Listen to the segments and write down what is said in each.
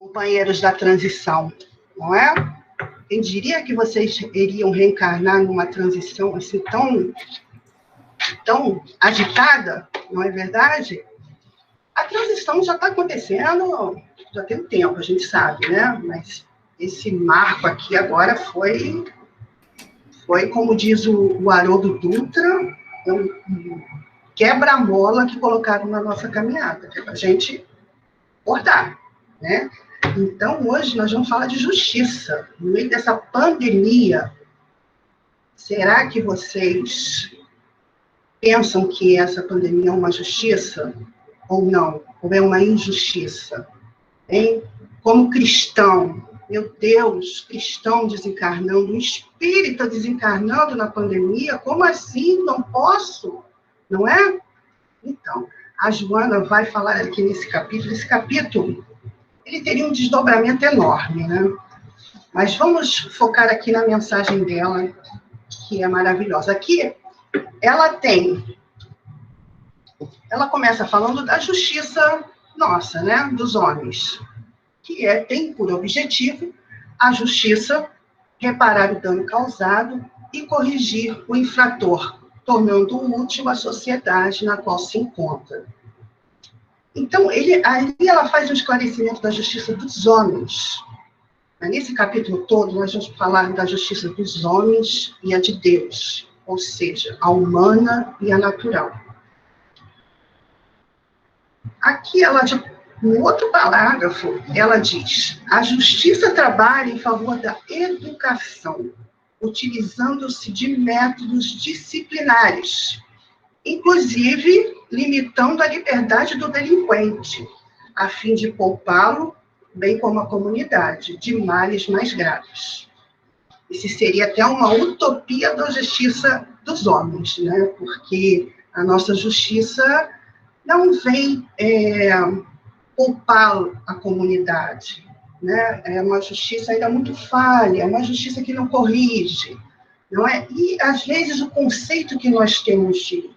companheiros da transição, não é? Quem diria que vocês iriam reencarnar numa transição assim tão agitada, não é verdade? A transição já está acontecendo, já tem um tempo, a gente sabe, né? Mas esse marco aqui agora foi como diz o Haroldo Dutra, um quebra-mola que colocaram na nossa caminhada, que é para a gente acordar, né? Então, hoje nós vamos falar de justiça. No meio dessa pandemia, será que vocês pensam que essa pandemia é uma justiça? Ou não? Ou é uma injustiça? Hein? Como cristão, meu Deus, cristão desencarnando, um espírita desencarnando na pandemia, como assim? Não posso? Não é? Então, a Joana vai falar aqui nesse capítulo. Esse capítulo, ele teria um desdobramento enorme, né? Mas vamos focar aqui na mensagem dela, que é maravilhosa. Aqui, ela começa falando da justiça nossa, né? Dos homens, que tem por objetivo a justiça, reparar o dano causado e corrigir o infrator, tornando útil a sociedade na qual se encontra. Então, aí ela faz um esclarecimento da justiça dos homens. Nesse capítulo todo, nós vamos falar da justiça dos homens e a de Deus, ou seja, a humana e a natural. Aqui, no outro parágrafo, ela diz: a justiça trabalha em favor da educação, utilizando-se de métodos disciplinares, inclusive limitando a liberdade do delinquente, a fim de poupá-lo, bem como a comunidade, de males mais graves. Isso seria até uma utopia da justiça dos homens, né? Porque a nossa justiça não vem poupar a comunidade, né? É uma justiça ainda muito falha, é uma justiça que não corrige, não é? E, às vezes, o conceito que nós temos de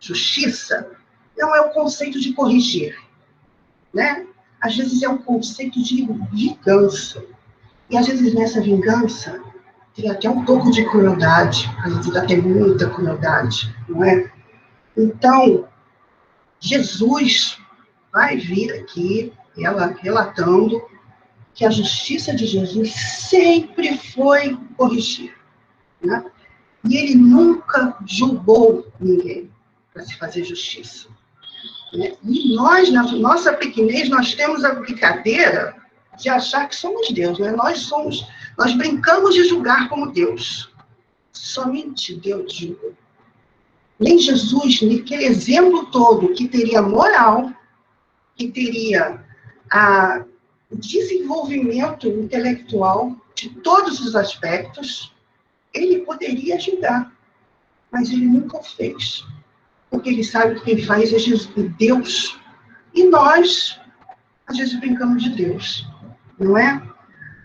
justiça não é o conceito de corrigir, né? Às vezes é um conceito de vingança. E, às vezes, nessa vingança, tem até um pouco de crueldade, às vezes até muita crueldade, não é? Então, Jesus vai vir aqui, ela relatando que a justiça de Jesus sempre foi corrigir, né? E ele nunca julgou ninguém para se fazer justiça, né? E nós, na nossa pequenez, nós temos a brincadeira de achar que somos Deus, né? Nós brincamos de julgar como Deus. Somente Deus julga. Nem Jesus, naquele exemplo todo, que teria moral, que teria o desenvolvimento intelectual de todos os aspectos, ele poderia julgar, mas ele nunca fez, porque ele sabe que quem faz é Jesus, Deus, e nós, às vezes, brincamos de Deus, não é?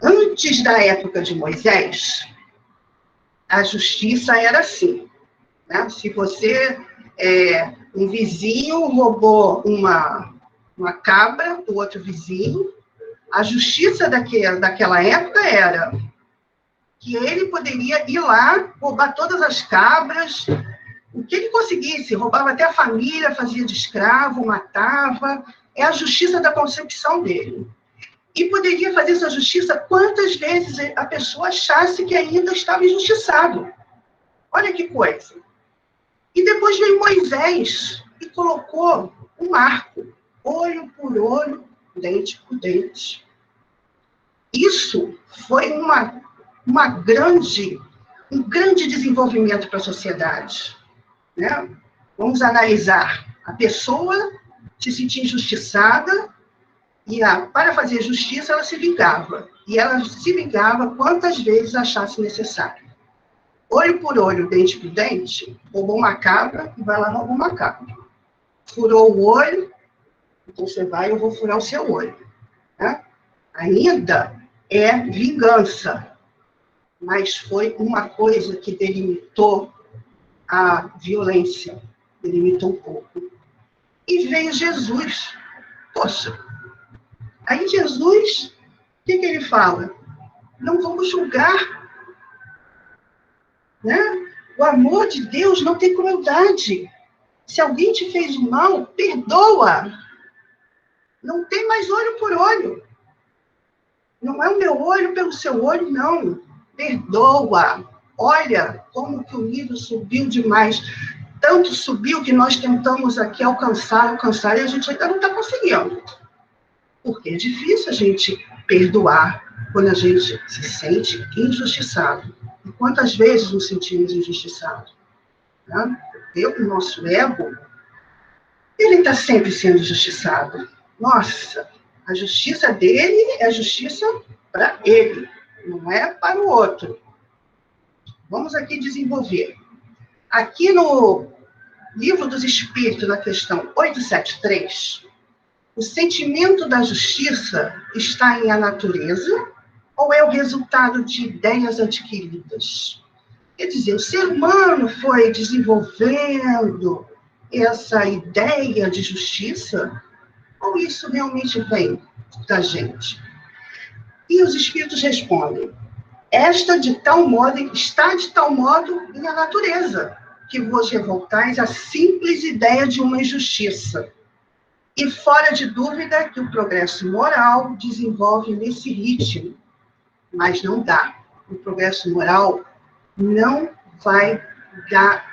Antes da época de Moisés, a justiça era assim, né? Se você, um vizinho roubou uma cabra do outro vizinho, a justiça daquela época era que ele poderia ir lá, roubar todas as cabras, o que ele conseguisse, roubava até a família, fazia de escravo, matava, é a justiça da concepção dele. E poderia fazer essa justiça quantas vezes a pessoa achasse que ainda estava injustiçado. Olha que coisa. E depois veio Moisés e colocou um marco, olho por olho, dente por dente. Isso foi um grande desenvolvimento para a sociedade, né? Vamos analisar. A pessoa se sentia injustiçada e, para fazer justiça, ela se vingava. E ela se vingava quantas vezes achasse necessário. Olho por olho, dente por dente, roubou uma cabra e vai lá e rouba uma cabra. Furou o olho, então você vai, eu vou furar o seu olho, né? Ainda é vingança, mas foi uma coisa que delimitou a violência, delimitou um pouco. E veio Jesus. Poxa, Aí Jesus, o que ele fala? Não vamos julgar, né? O amor de Deus não tem crueldade. Se alguém te fez mal, perdoa. Não tem mais olho por olho. Não é o meu olho pelo seu olho, não. Perdoa. Olha como que o nível subiu demais. Tanto subiu que nós tentamos aqui alcançar, e a gente ainda não está conseguindo. Porque é difícil a gente perdoar quando a gente se sente injustiçado. E quantas vezes nos sentimos injustiçados? Né? O nosso ego, ele está sempre sendo injustiçado. Nossa, a justiça dele é a justiça para ele, não é para o outro. Vamos aqui desenvolver. Aqui no Livro dos Espíritos, na questão 873, o sentimento da justiça está em a natureza ou é o resultado de ideias adquiridas? Quer dizer, o ser humano foi desenvolvendo essa ideia de justiça ou isso realmente vem da gente? E os espíritos respondem, está de tal modo em a natureza, que vos revoltais à simples ideia de uma injustiça. E fora de dúvida que o progresso moral desenvolve nesse ritmo, mas não dá. O progresso moral não vai dar,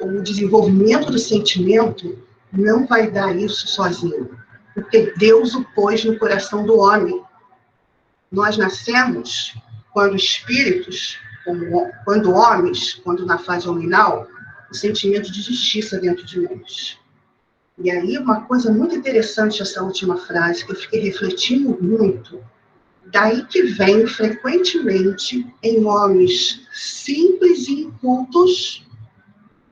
o desenvolvimento do sentimento não vai dar isso sozinho, porque Deus o pôs no coração do homem. Nós nascemos quando espíritos, quando homens, quando na fase hominal, o sentimento de justiça dentro de nós. E aí, uma coisa muito interessante essa última frase, que eu fiquei refletindo muito. Daí que vem, frequentemente, em homens simples e incultos,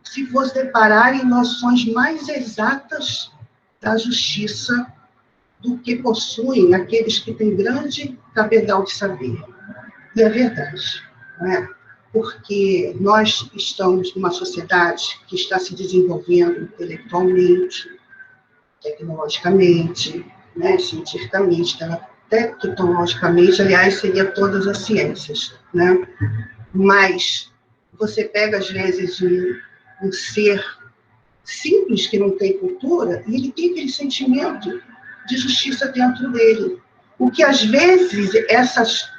se vos depararem noções mais exatas da justiça do que possuem aqueles que têm grande cabedal de saber. E é verdade, não é? Porque nós estamos numa sociedade que está se desenvolvendo intelectualmente, tecnologicamente, né, cientificamente, tecnologicamente, aliás, seria todas as ciências, né? Mas você pega, às vezes, um ser simples que não tem cultura e ele tem aquele sentimento de justiça dentro dele. O que, às vezes, essas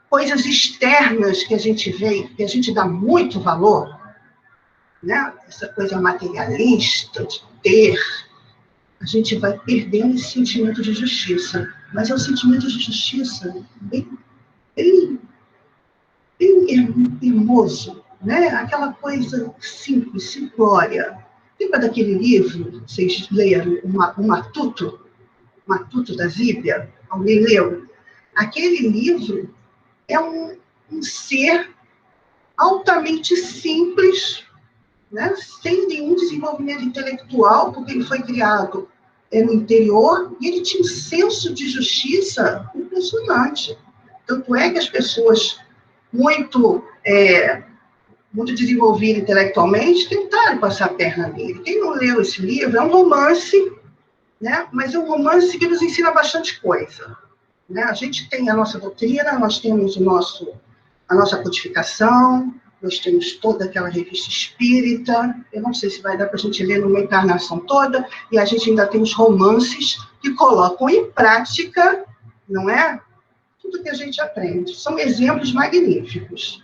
coisas externas que a gente vê, que a gente dá muito valor, né? Essa coisa materialista, de ter, a gente vai perdendo esse sentimento de justiça. Mas é um sentimento de justiça bem, bem, bem hermoso, né? Aquela coisa simples, simplória. Lembra daquele livro, vocês leram, o Matuto? Matuto da Zíbia? Alguém leu? Aquele livro é um ser altamente simples, né? Sem nenhum desenvolvimento intelectual, porque ele foi criado no interior, e ele tinha um senso de justiça impressionante. Tanto é que as pessoas muito desenvolvidas intelectualmente tentaram passar a perna nele. Quem não leu esse livro, é um romance, né? Mas é um romance que nos ensina bastante coisa. Né? A gente tem a nossa doutrina, nós temos a nossa codificação, nós temos toda aquela revista espírita, eu não sei se vai dar para a gente ler numa encarnação toda, e a gente ainda tem os romances que colocam em prática, não é? Tudo que a gente aprende. São exemplos magníficos.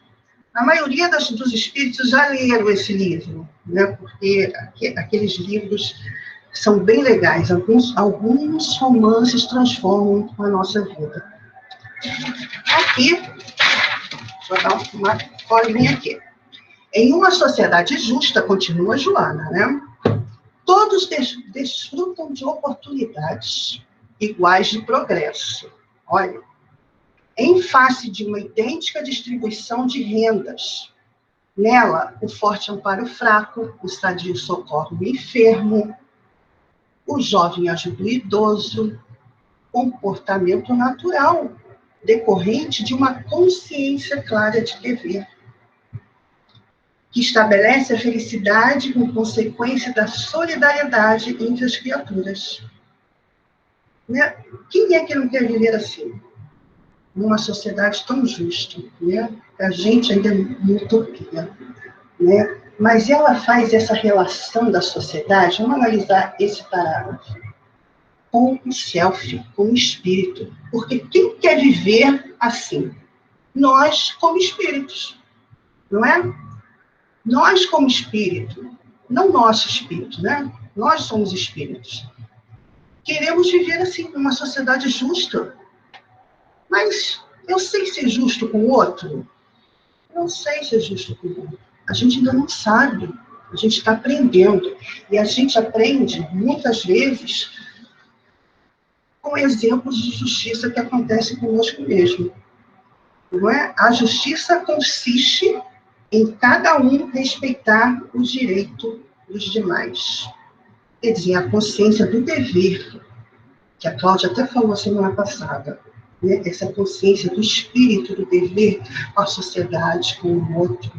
A maioria dos espíritos já leram esse livro, né? Porque aqueles livros são bem legais. Alguns romances transformam a nossa vida. Aqui, vou dar uma colinha aqui. Em uma sociedade justa, continua Joana, né? Todos desfrutam de oportunidades iguais de progresso. Olha, em face de uma idêntica distribuição de rendas. Nela, o forte ampara o fraco, o sadio socorre o enfermo, o jovem ajuda o idoso, comportamento natural, decorrente de uma consciência clara de dever, que estabelece a felicidade como consequência da solidariedade entre as criaturas. Né? Quem é que não quer viver assim? Numa sociedade tão justa, né? A gente ainda é uma utopia, né? Mas ela faz essa relação da sociedade, vamos analisar esse parágrafo, com o self, com o espírito. Porque quem quer viver assim? Nós, como espíritos, não é? Nós, como espírito, não nosso espírito, né? Nós somos espíritos. Queremos viver assim, numa sociedade justa. Mas eu sei ser justo com o outro? Eu não sei ser justo com o outro. A gente ainda não sabe. A gente está aprendendo. E a gente aprende, muitas vezes, com exemplos de justiça que acontecem conosco mesmo. Não é? A justiça consiste em cada um respeitar o direito dos demais. Quer dizer, a consciência do dever, que a Cláudia até falou semana passada, né? Essa consciência do espírito do dever com a sociedade, com o outro.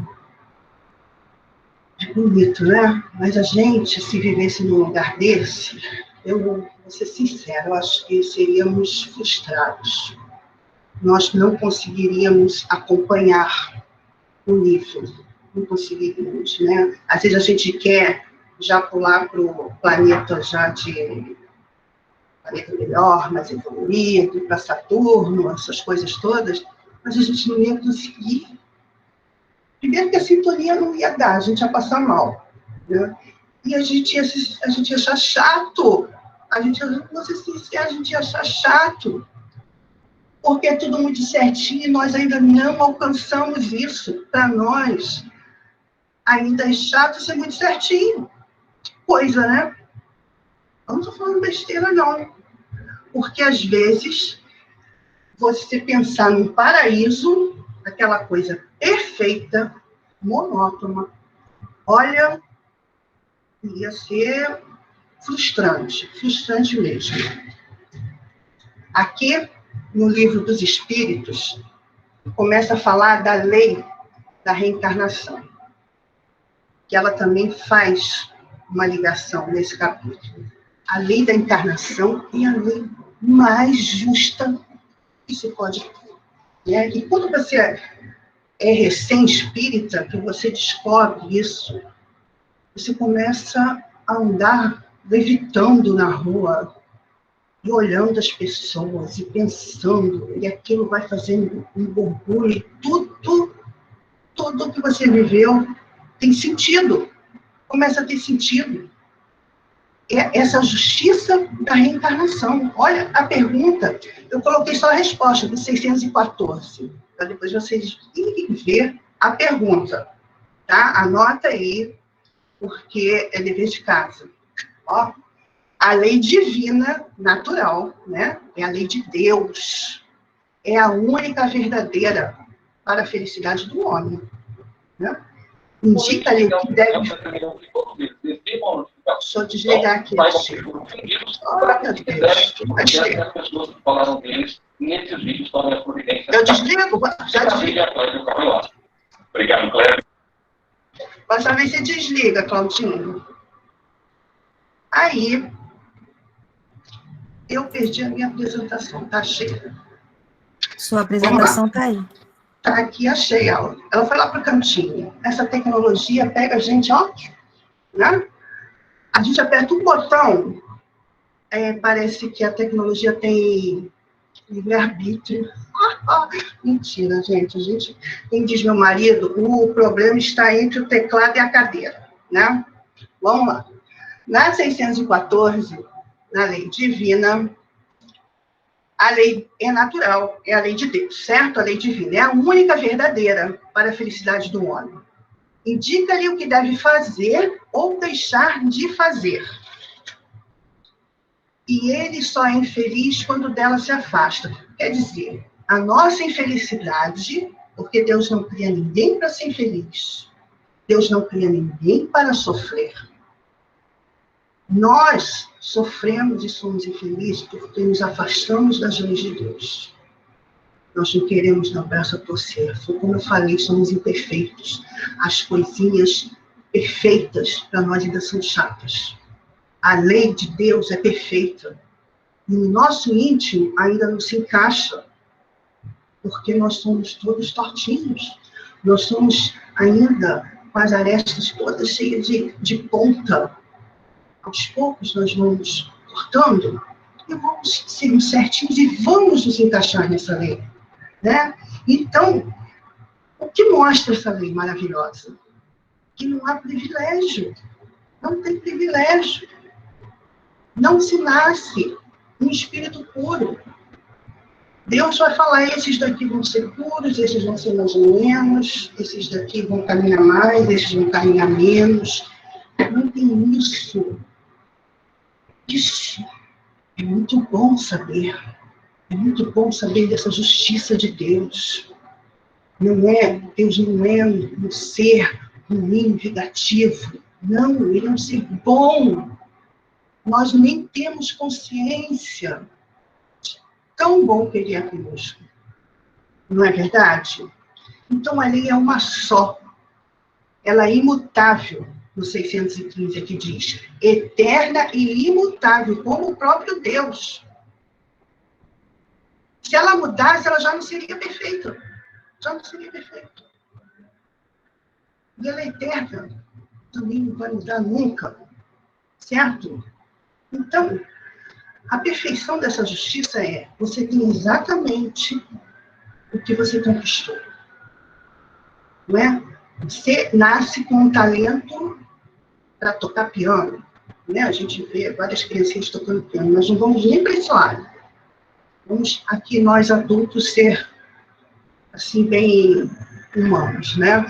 É bonito, né? Mas a gente, se vivesse num lugar desse, eu vou ser sincera, eu acho que seríamos frustrados. Nós não conseguiríamos acompanhar o nível, não conseguiríamos, né? Às vezes a gente quer já pular para o planeta planeta melhor, mais evoluído, para Saturno, essas coisas todas, mas a gente não ia conseguir. Primeiro que a sintonia não ia dar, a gente ia passar mal, né? E a gente ia achar chato, vou ser sincera, a gente ia achar chato, porque é tudo muito certinho e nós ainda não alcançamos isso. Para nós, ainda é chato ser muito certinho. Coisa, né? Eu não estou falando besteira, não. Porque, às vezes, você pensar num paraíso, aquela coisa perfeita, monótona, olha, ia ser frustrante mesmo. Aqui, no Livro dos Espíritos, começa a falar da lei da reencarnação, que ela também faz uma ligação nesse capítulo. A lei da encarnação é a lei mais justa que se pode ter. Né? E quando você é recém-espírita, que você descobre isso, você começa a andar levitando na rua, e olhando as pessoas, e pensando, e aquilo vai fazendo um borbulho, tudo que você viveu tem sentido, começa a ter sentido. É essa justiça da reencarnação. Olha a pergunta, eu coloquei só a resposta do 614, para depois vocês irem ver a pergunta, tá? Anota aí, porque é dever de casa. Ó, a lei divina, natural, né? É a lei de Deus, é a única verdadeira para a felicidade do homem, né? Indica-lhe o que deve... Deixa eu desligar aqui. Oh, meu Deus. Eu desligo? Já desligo. Obrigado, Cléber. Basta ver se desliga, Claudinho. Aí, eu perdi a minha apresentação. Tá cheia. Sua apresentação está aí. Tá aqui, achei ela. Ela foi lá para o cantinho. Essa tecnologia pega a gente, ó, né? A gente aperta um botão, parece que a tecnologia tem livre-arbítrio. Mentira, gente. Como diz meu marido, o problema está entre o teclado e a cadeira, né? Vamos lá. Na 614, na lei divina, a lei é natural, é a lei de Deus, certo? A lei divina é a única verdadeira para a felicidade do homem. Indica-lhe o que deve fazer ou deixar de fazer. E ele só é infeliz quando dela se afasta. Quer dizer, a nossa infelicidade, porque Deus não cria ninguém para ser infeliz. Deus não cria ninguém para sofrer. Nós sofremos e somos infelizes porque nos afastamos das leis de Deus. Nós não queremos dar o braço a torcer. Como eu falei, somos imperfeitos. As coisinhas perfeitas para nós ainda são chatas. A lei de Deus é perfeita. E o nosso íntimo ainda não se encaixa, porque nós somos todos tortinhos. Nós somos ainda com as arestas todas cheias de ponta. Aos poucos nós vamos cortando e vamos ser certinhos e vamos nos encaixar nessa lei, né? Então, o que mostra essa lei maravilhosa? Que não há privilégio. Não tem privilégio. Não se nasce um espírito puro. Deus vai falar, esses daqui vão ser puros, esses vão ser mais ou menos, esses daqui vão caminhar mais, esses vão caminhar menos. Não tem isso. Isso é muito bom saber. É muito bom saber dessa justiça de Deus. Deus não é um ser ruim, vingativo. Não, ele é um ser bom. Nós nem temos consciência de tão bom que ele é conosco. Não é verdade? Então, a lei é uma só. Ela é imutável. No 615 aqui diz, eterna e imutável, como o próprio Deus. Se ela mudasse, ela já não seria perfeita. Já não seria perfeita. E ela é eterna. Também não vai mudar nunca. Certo? Então, a perfeição dessa justiça é, você tem exatamente o que você conquistou. Não é? Você nasce com um talento para tocar piano. Né? A gente vê várias criancinhas tocando piano, mas não vamos nem para esse lado. Vamos aqui, nós adultos, ser assim, bem humanos, né?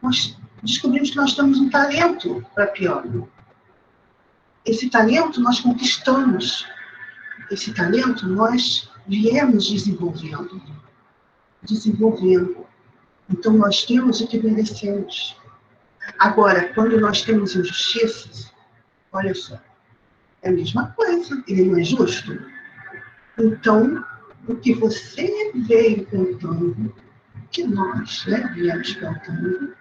Nós descobrimos que nós temos um talento para piano. Esse talento nós conquistamos. Esse talento nós viemos desenvolvendo. Então, nós temos o que merecemos. Agora, quando nós temos injustiças, olha só, é a mesma coisa, ele não é justo. Então, o que você veio contando, que nós viemos contando,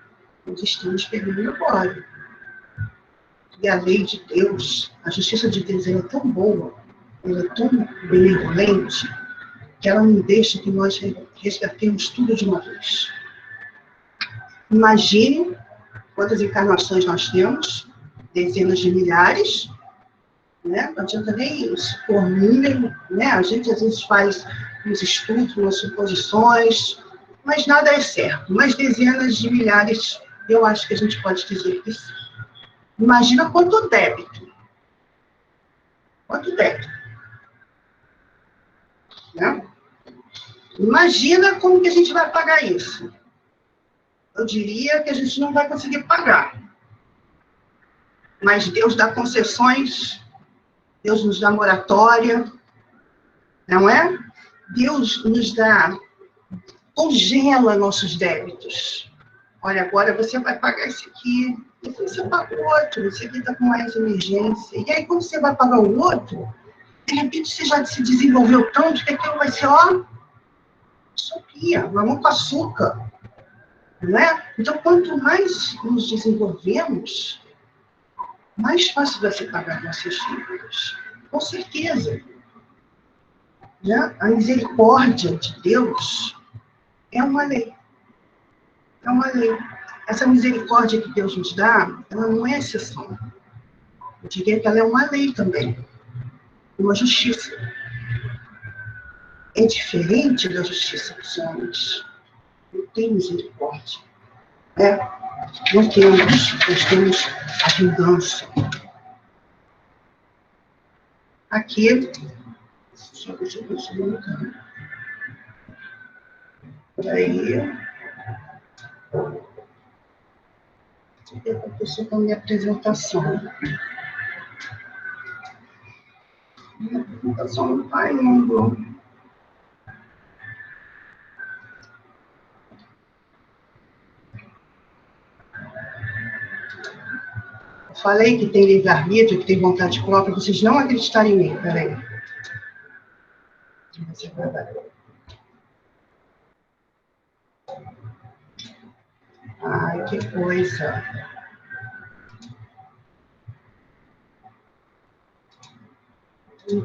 nós estamos pegando agora. E a lei de Deus, a justiça de Deus, ela é tão boa, ela é tão benevolente, que ela não deixa que nós resgatemos tudo de uma vez. Imagine quantas encarnações nós temos, dezenas de milhares, né? Não adianta nem por número, né? A gente às vezes faz uns estudos, umas suposições, mas nada é certo. Mas dezenas de milhares, eu acho que a gente pode dizer que sim. Imagina quanto débito. Quanto débito. Né? Imagina como que a gente vai pagar isso. Eu diria que a gente não vai conseguir pagar. Mas Deus dá concessões, Deus nos dá moratória, não é? Deus nos dá, congela nossos débitos. Olha, agora você vai pagar esse aqui, depois você paga o outro, esse aqui está com mais emergência. E aí, quando você vai pagar o outro, de repente você já se desenvolveu tanto que aquilo vai ser, ó, sopinha, mamão com açúcar. Não é? Então, quanto mais nos desenvolvemos, mais fácil vai ser pagar nossos dívidas. Com certeza. Né? A misericórdia de Deus é uma lei. É uma lei. Essa misericórdia que Deus nos dá, ela não é exceção. Eu diria que ela é uma lei também. Uma justiça. É diferente da justiça dos homens. Não tem misericórdia. Não temos. Nós temos a vingança. Aqui, deixa eu ver se eu não. Aí, eu estou com a minha apresentação. Minha apresentação não está indo. Eu falei que tem livre-arbítrio, que tem vontade própria, vocês não acreditarem em mim. Peraí. Ai, que coisa.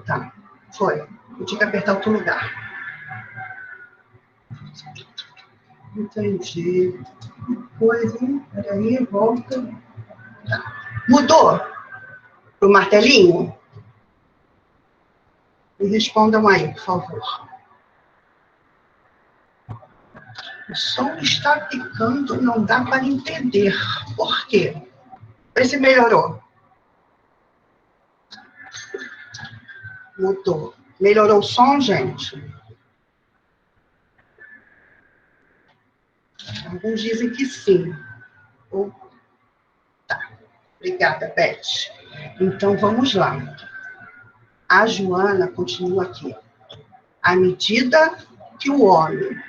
Tá, foi. Eu tinha que apertar outro lugar. Entendi. Coisa, hein? Peraí, volta. Tá. Mudou pro martelinho? Me respondam aí, por favor. O som está picando, não dá para entender. Por quê? Vê se melhorou. Mudou. Melhorou o som, gente? Alguns dizem que sim. Tá. Obrigada, Beth. Então, vamos lá. A Joana continua aqui. À medida que o homem...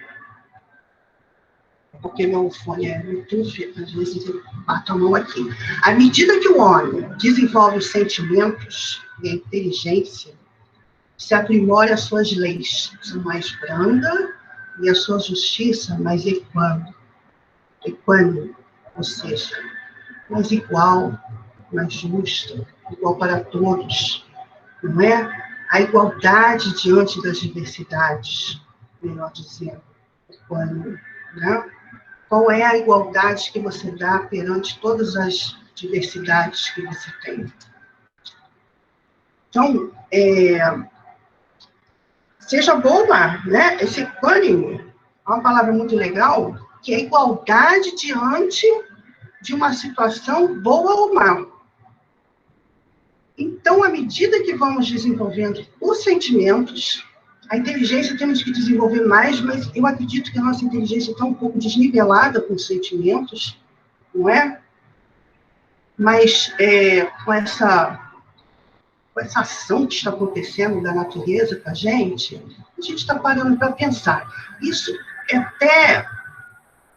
Porque meu fone é Bluetooth, às vezes eu bato a mão aqui. À medida que o homem desenvolve os sentimentos e a inteligência, se aprimora as suas leis, são mais branda e a sua justiça mais equânime, ou seja, mais igual, mais justa, igual para todos, não é? A igualdade diante das diversidades, melhor dizendo, equânime, né? Qual é a igualdade que você dá perante todas as diversidades que você tem? Então, seja boa, né? Esse equânime é uma palavra muito legal, que é igualdade diante de uma situação boa ou má. Então, à medida que vamos desenvolvendo os sentimentos, a inteligência temos que desenvolver mais, mas eu acredito que a nossa inteligência está um pouco desnivelada com os sentimentos, não é? Mas com essa ação que está acontecendo da natureza com a gente está parando para pensar. Isso é até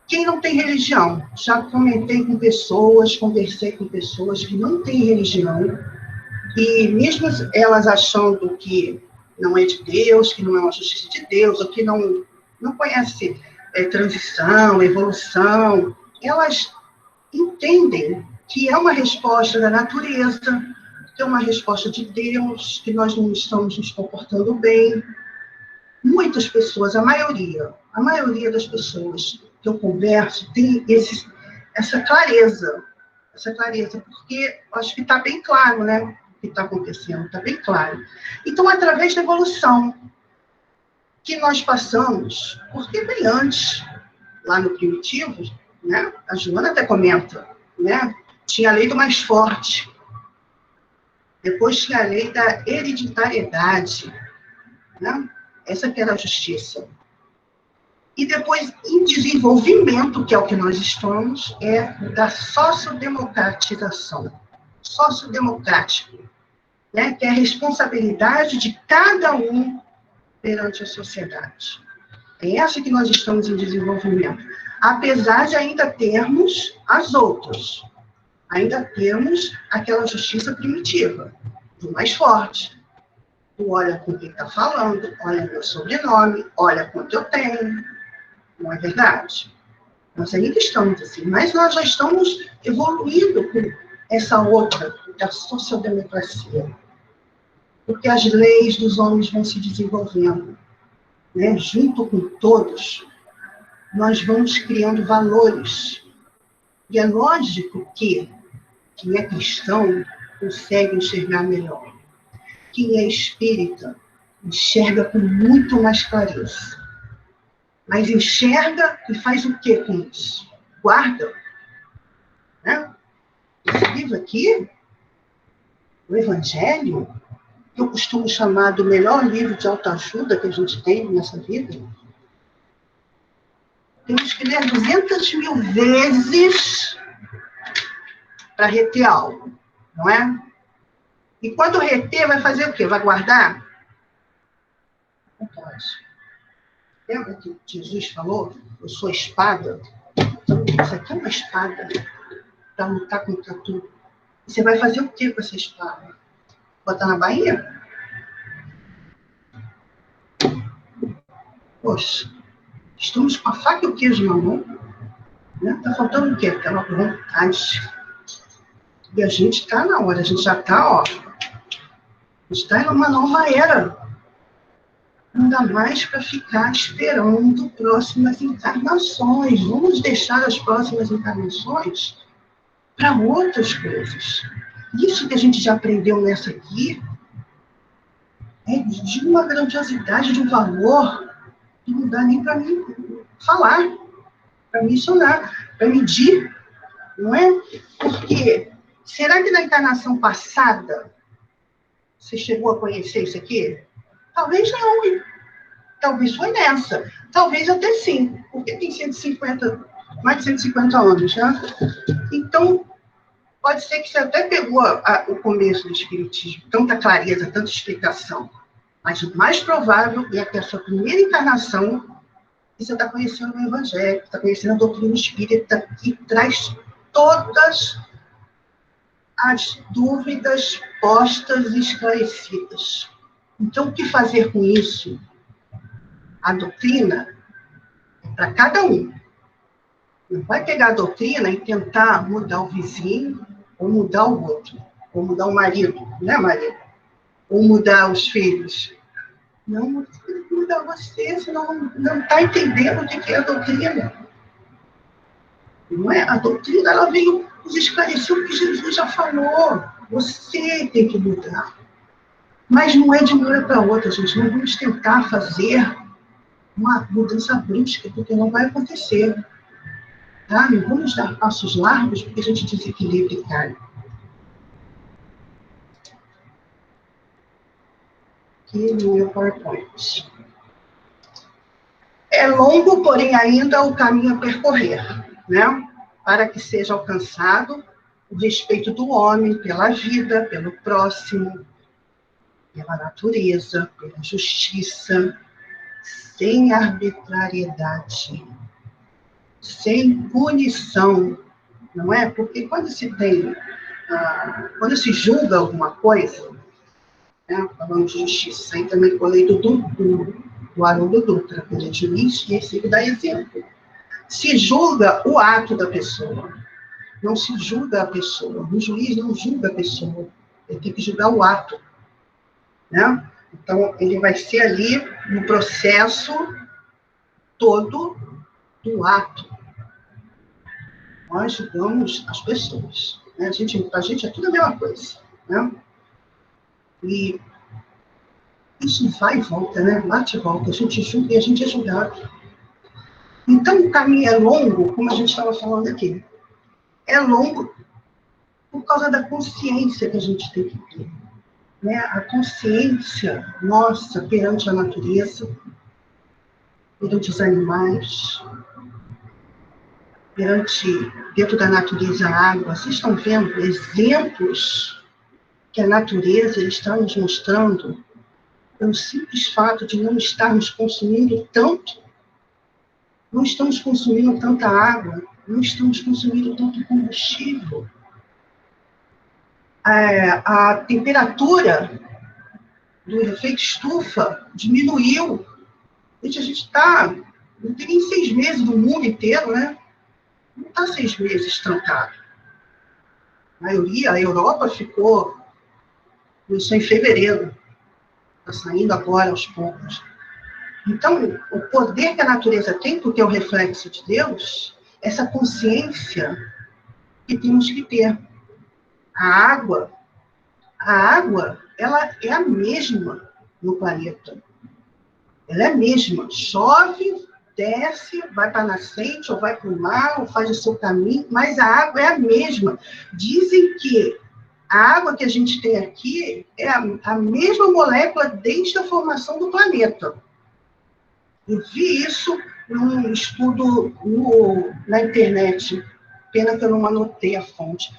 quem não tem religião. Já comentei com pessoas, conversei com pessoas que não têm religião, e mesmo elas achando que não é de Deus, que não é uma justiça de Deus, ou que não conhece transição, evolução, elas entendem que é uma resposta da natureza, que é uma resposta de Deus, que nós não estamos nos comportando bem. Muitas pessoas, a maioria das pessoas que eu converso tem essa clareza, porque acho que está bem claro, né? Que está acontecendo, está bem claro. Então, através da evolução que nós passamos, porque bem antes, lá no primitivo, né, a Joana até comenta, né, tinha a lei do mais forte, depois tinha a lei da hereditariedade, né, essa que era a justiça. E depois, em desenvolvimento, que é o que nós estamos, é da sociodemocratização. Sociodemocrático. Né, que é a responsabilidade de cada um perante a sociedade. É essa que nós estamos em desenvolvimento. Apesar de ainda termos as outras. Ainda temos aquela justiça primitiva, do mais forte. Tu olha com quem está falando, olha meu sobrenome, olha quanto eu tenho. Não é verdade? Nós ainda estamos assim, mas nós já estamos evoluindo com essa outra, da sociodemocracia. Porque as leis dos homens vão se desenvolvendo, né? Junto com todos, nós vamos criando valores. E é lógico que quem é cristão consegue enxergar melhor. Quem é espírita enxerga com muito mais clareza. Mas enxerga e faz o que com isso? Guarda. Né? Esse livro aqui, o Evangelho, que eu costumo chamar do melhor livro de autoajuda que a gente tem nessa vida, temos que ler 200.000 vezes para reter algo, não é? E quando reter, vai fazer o quê? Vai guardar? Não pode. Lembra que Jesus falou, eu sou espada? Então, isso aqui é uma espada para lutar contra tudo. Você vai fazer o quê com essa espada? Botar na Bahia? Poxa, estamos com a faca e o queijo na mão. Né? Tá faltando o quê? Aquela vontade. E a gente está na hora, a gente já está, ó, Está em uma nova era. Não dá mais para ficar esperando próximas encarnações. Vamos deixar as próximas encarnações para outras coisas. Isso que a gente já aprendeu nessa aqui é de uma grandiosidade, de um valor que não dá nem para mim falar, para mencionar, para medir, não é? Porque será que na encarnação passada você chegou a conhecer isso aqui? Talvez não. Talvez foi nessa. Talvez até sim. Porque tem mais de 150 anos, né? Então, pode ser que você até pegou o começo do Espiritismo, tanta clareza, tanta explicação. Mas o mais provável é que a sua primeira encarnação, você está conhecendo o Evangelho, está conhecendo a doutrina espírita, que traz todas as dúvidas postas e esclarecidas. Então, o que fazer com isso? A doutrina é para cada um. Não vai pegar a doutrina e tentar mudar o vizinho, ou mudar o outro, ou mudar o marido, né, marido? Ou mudar os filhos. Não, tem que mudar você, senão não está entendendo o que é a doutrina. Não é? A doutrina, ela veio nos esclarecer o que Jesus já falou. Você tem que mudar. Mas não é de uma hora para outra, gente. Não vamos tentar fazer uma mudança brusca, porque não vai acontecer. Tá? Não vamos dar passos largos, porque a gente desequilibra e cai. Aqui no meu PowerPoint. É longo, porém ainda o caminho a percorrer, né? Para que seja alcançado o respeito do homem pela vida, pelo próximo, pela natureza, pela justiça, sem arbitrariedade, sem punição, não é? Porque quando quando se julga alguma coisa, né, falando de justiça, aí também colei do Haroldo Dutra, ele é juiz e esse dá exemplo. Se julga o ato da pessoa, não se julga a pessoa. O juiz não julga a pessoa, ele tem que julgar o ato, né? Então, ele vai ser ali no processo todo do ato. Nós julgamos as pessoas, né? A gente é tudo a mesma coisa, né? E isso vai e volta, né? Bate e volta, a gente julga e a gente é julgado. Então, o caminho é longo, como a gente estava falando aqui. É longo por causa da consciência que a gente tem que ter. Né? A consciência nossa perante a natureza, perante os animais, dentro da natureza, a água. Vocês estão vendo exemplos que a natureza está nos mostrando pelo simples fato de não estarmos consumindo tanto. Não estamos consumindo tanta água, não estamos consumindo tanto combustível. A temperatura do efeito estufa diminuiu. A gente está, não tem nem 6 meses no mundo inteiro, né? Não está 6 meses trancado. A maioria, a Europa começou em fevereiro. Está saindo agora aos poucos. Então, o poder que a natureza tem, porque é o reflexo de Deus, essa consciência que temos que ter. A água, ela é a mesma no planeta. Ela é a mesma. Chove, desce, vai para a nascente, ou vai para o mar, ou faz o seu caminho, mas a água é a mesma. Dizem que a água que a gente tem aqui é a mesma molécula desde a formação do planeta. Eu vi isso num estudo na internet. Pena que eu não anotei a fonte.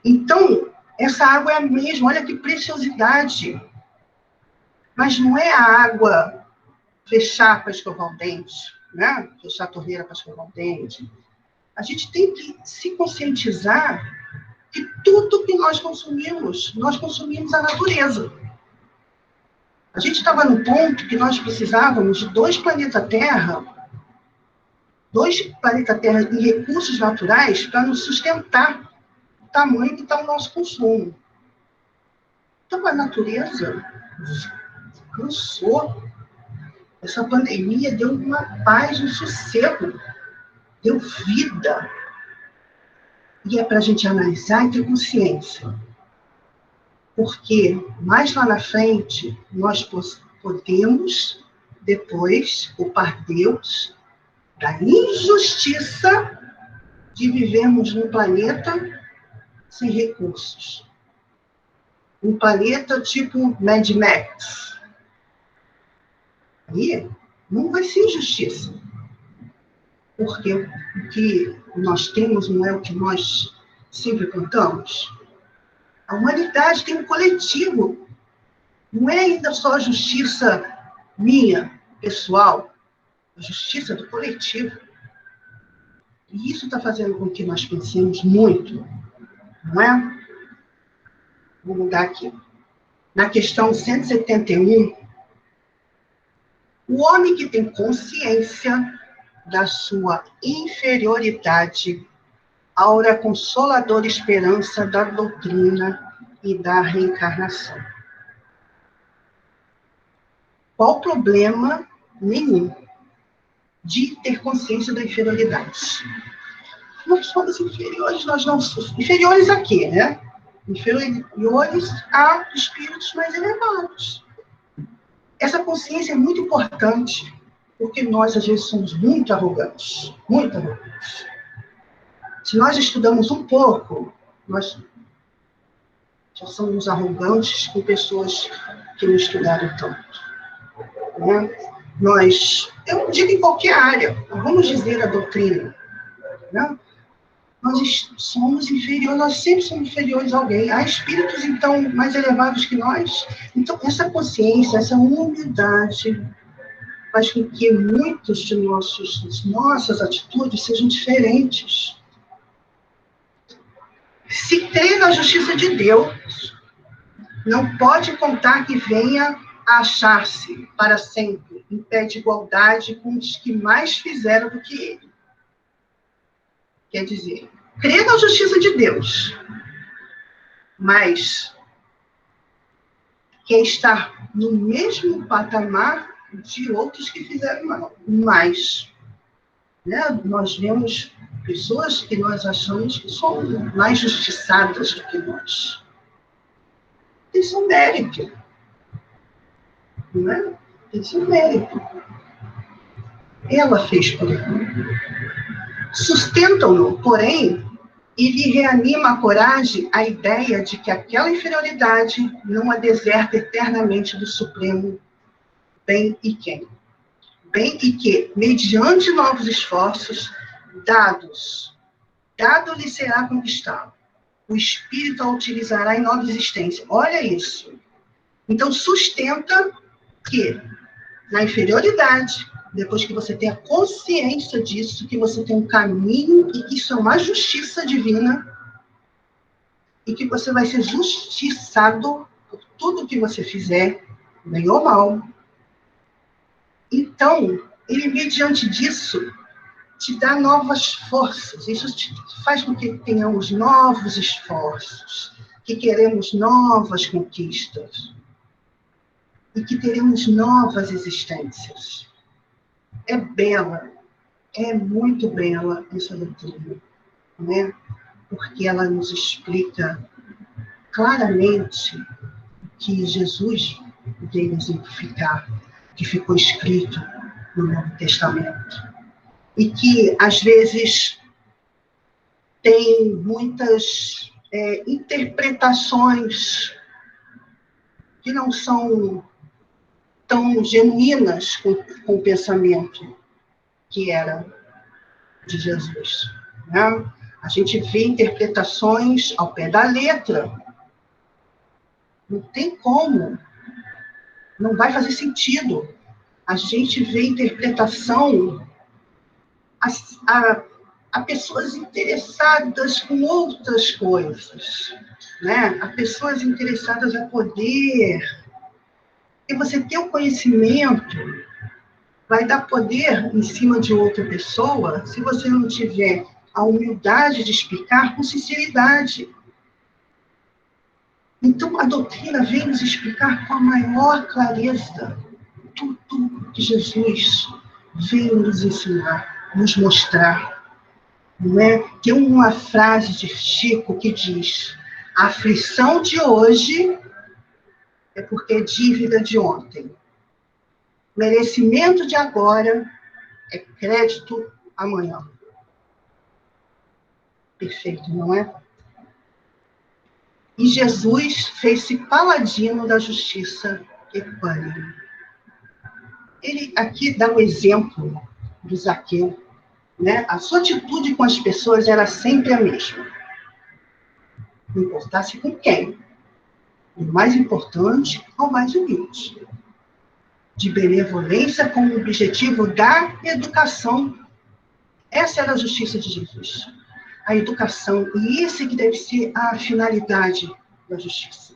Então, essa água é a mesma. Olha que preciosidade. Mas não é a água fechar para escovar o dente, né? Fechar a torneira para escovar o dente. A gente tem que se conscientizar que tudo que nós consumimos a natureza. A gente estava no ponto que nós precisávamos de 2 planetas Terra em recursos naturais para nos sustentar o tamanho que está o nosso consumo. Então, a natureza cansou. Essa pandemia deu uma paz, um sossego, deu vida. E é para a gente analisar e ter consciência. Porque mais lá na frente, nós podemos, depois, culpar Deus da injustiça de vivermos num planeta sem recursos. Um planeta tipo Mad Max. Aí não vai ser injustiça. Porque o que nós temos não é o que nós sempre cantamos. A humanidade tem um coletivo. Não é ainda só a justiça minha, pessoal. A justiça do coletivo. E isso está fazendo com que nós pensemos muito. Não é? Vou mudar aqui. Na questão 171, o homem que tem consciência da sua inferioridade aura a consoladora esperança da doutrina e da reencarnação. Qual problema nenhum de ter consciência da inferioridade? Nós somos inferiores, nós não somos. Inferiores a quê, né? Inferiores a espíritos mais elevados. Essa consciência é muito importante, porque nós, às vezes, somos muito arrogantes. Muito arrogantes. Se nós estudamos um pouco, nós já somos arrogantes com pessoas que não estudaram tanto. Né? Eu não digo em qualquer área, vamos dizer a doutrina. Né? Nós somos inferiores, nós sempre somos inferiores a alguém. Há espíritos, então, mais elevados que nós. Então, essa consciência, essa humildade, faz com que muitas de nossas atitudes sejam diferentes. Se crê na justiça de Deus, não pode contar que venha a achar-se para sempre em pé de igualdade com os que mais fizeram do que ele. Quer dizer, crê na justiça de Deus, mas quer estar no mesmo patamar de outros que fizeram mais. Né? Nós vemos pessoas que nós achamos que são mais justiçadas do que nós. Isso é um mérito. Não é? Isso é um mérito. Ela fez por ele. Sustentam-no, porém, e lhe reanima a coragem a ideia de que aquela inferioridade não a deserta eternamente do supremo bem e quem. Bem e que, mediante novos esforços, dado-lhe será conquistado. O espírito a utilizará em nova existência. Olha isso. Então, sustenta que, na inferioridade, depois que você tem a consciência disso, que você tem um caminho e que isso é uma justiça divina, e que você vai ser justiçado por tudo que você fizer, bem ou mal. Então, ele, mediante disso, te dá novas forças. Isso faz com que tenhamos novos esforços, que queremos novas conquistas, e que teremos novas existências. É bela, é muito bela essa doutrina, né? Porque ela nos explica claramente que Jesus veio exemplificar, que ficou escrito no Novo Testamento. E que, às vezes, tem muitas interpretações que não são tão genuínas com o pensamento que era de Jesus. Né? A gente vê interpretações ao pé da letra. Não tem como. Não vai fazer sentido. A gente vê interpretação a pessoas interessadas com outras coisas. Né? A pessoas interessadas a poder. E você ter o conhecimento vai dar poder em cima de outra pessoa se você não tiver a humildade de explicar com sinceridade. Então, a doutrina vem nos explicar com a maior clareza tudo que Jesus veio nos ensinar, nos mostrar. Não é? Tem uma frase de Chico que diz: a aflição de hoje é porque é dívida de ontem. Merecimento de agora é crédito amanhã. Perfeito, não é? E Jesus fez-se paladino da justiça equânime. Ele aqui dá um exemplo do Zaqueu, né? A sua atitude com as pessoas era sempre a mesma. Não importasse com quem. Do mais importante ao mais humilde. De benevolência com o objetivo da educação. Essa era a justiça de Jesus. A educação. E esse que deve ser a finalidade da justiça.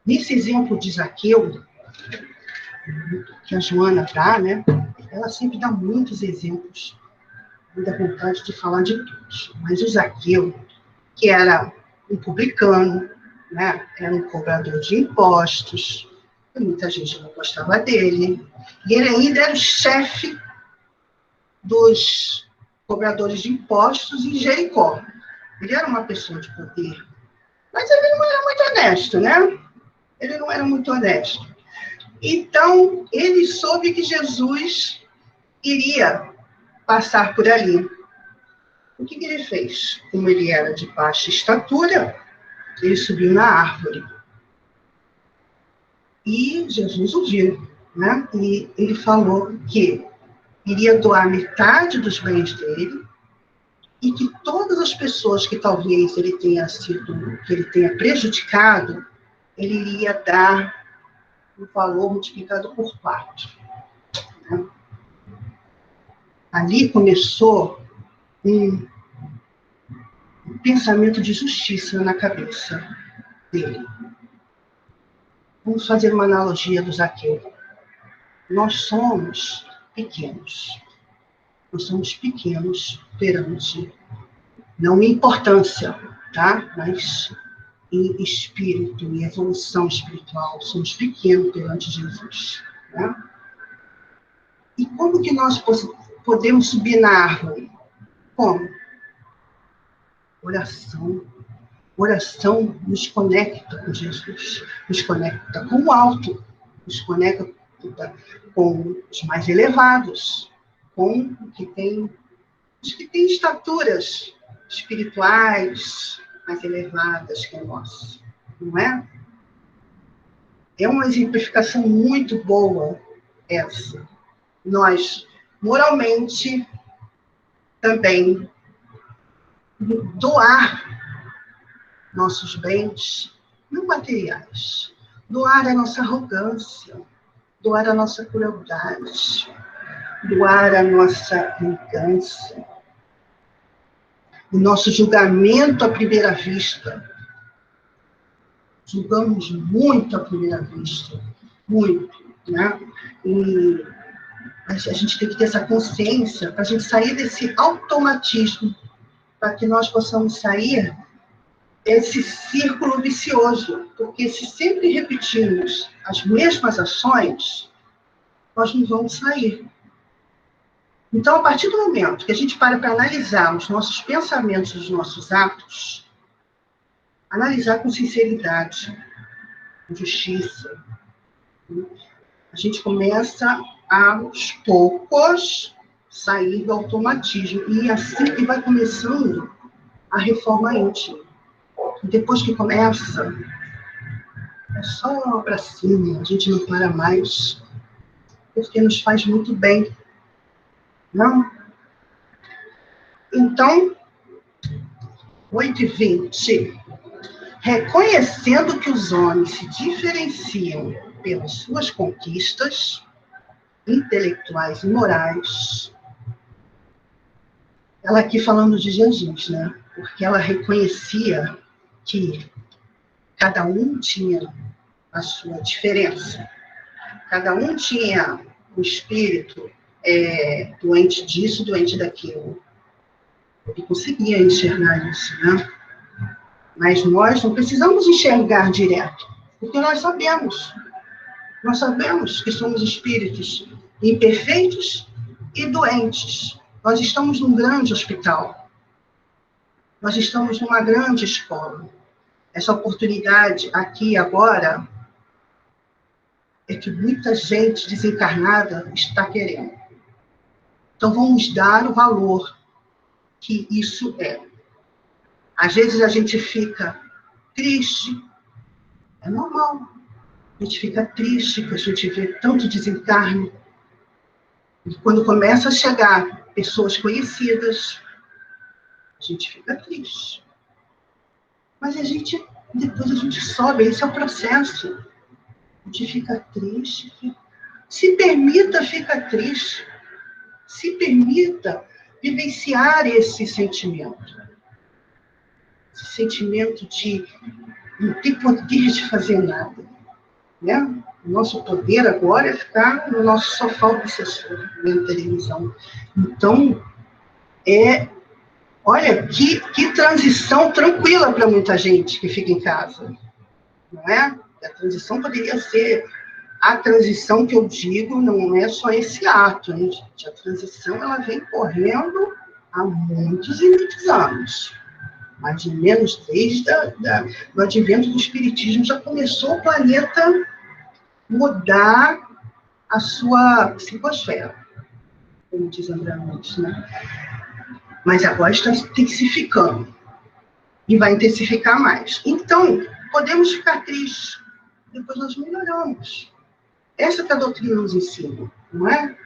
Nesse exemplo de Zaqueu, que a Joana dá, né? Ela sempre dá muitos exemplos. Me dá vontade de falar de todos. Mas o Zaqueu, que era um publicano, né? Era um cobrador de impostos, e muita gente não gostava dele. E ele ainda era o chefe dos cobradores de impostos em Jericó. Ele era uma pessoa de poder. Mas ele não era muito honesto, né? Ele não era muito honesto. Então, ele soube que Jesus iria passar por ali. O que ele fez? Como ele era de baixa estatura, ele subiu na árvore. E Jesus o viu, né? E ele falou que iria doar metade dos bens dele e que todas as pessoas que talvez ele tenha prejudicado, ele iria dar um valor multiplicado por 4. Né? Ali começou um pensamento de justiça na cabeça dele. Vamos fazer uma analogia do Zaqueu. Nós somos pequenos. Nós somos pequenos perante, não em importância, tá? Mas em espírito, em evolução espiritual. Somos pequenos perante Jesus. Né? E como que nós podemos subir na árvore? Como? Oração. Oração nos conecta com Jesus, nos conecta com o alto, nos conecta com os mais elevados, com os que têm estaturas espirituais mais elevadas que a nossa, não é? É uma exemplificação muito boa essa. Nós, moralmente, também doar nossos bens não materiais, doar a nossa arrogância, doar a nossa crueldade, doar a nossa vingança, o nosso julgamento à primeira vista. Julgamos muito à primeira vista, muito, né? E a gente tem que ter essa consciência para a gente sair desse automatismo, para que nós possamos sair desse círculo vicioso, porque se sempre repetirmos as mesmas ações, nós não vamos sair. Então, a partir do momento que a gente para analisar os nossos pensamentos, os nossos atos, analisar com sinceridade, com justiça, a gente começa aos poucos sair do automatismo. E assim que vai começando a reforma íntima. E depois que começa, é só para cima, a gente não para mais, porque nos faz muito bem. Não? Então, 8:20. Reconhecendo que os homens se diferenciam pelas suas conquistas intelectuais e morais. Ela aqui falando de Jesus, né? Porque ela reconhecia que cada um tinha a sua diferença. Cada um tinha o espírito doente disso, doente daquilo. E conseguia enxergar isso, né? Mas nós não precisamos enxergar direto, porque nós sabemos que somos espíritos imperfeitos e doentes. Nós estamos num grande hospital. Nós estamos numa grande escola. Essa oportunidade aqui agora é que muita gente desencarnada está querendo. Então, vamos dar o valor que isso é. Às vezes a gente fica triste, é normal. A gente fica triste, porque a gente vê tanto desencarne. E quando começa a chegar pessoas conhecidas, a gente fica triste. Mas depois a gente sobe, esse é o processo. A gente fica triste. Se permita ficar triste. Se permita vivenciar esse sentimento. Esse sentimento de não ter poder de fazer nada. Né? O nosso poder agora é ficar no nosso sofá obsessor, vendo televisão. Então, olha, que transição tranquila para muita gente que fica em casa. Não é? A transição poderia ser a transição que eu digo, não é só esse ato, né, gente? A transição, ela vem correndo há muitos e muitos anos. Mais ou menos desde o advento do Espiritismo, já começou o planeta mudar a sua psicosfera, como diz André Luiz, né? Mas agora está intensificando. E vai intensificar mais. Então, podemos ficar tristes. Depois nós melhoramos. Essa que a doutrina nos ensina, não é?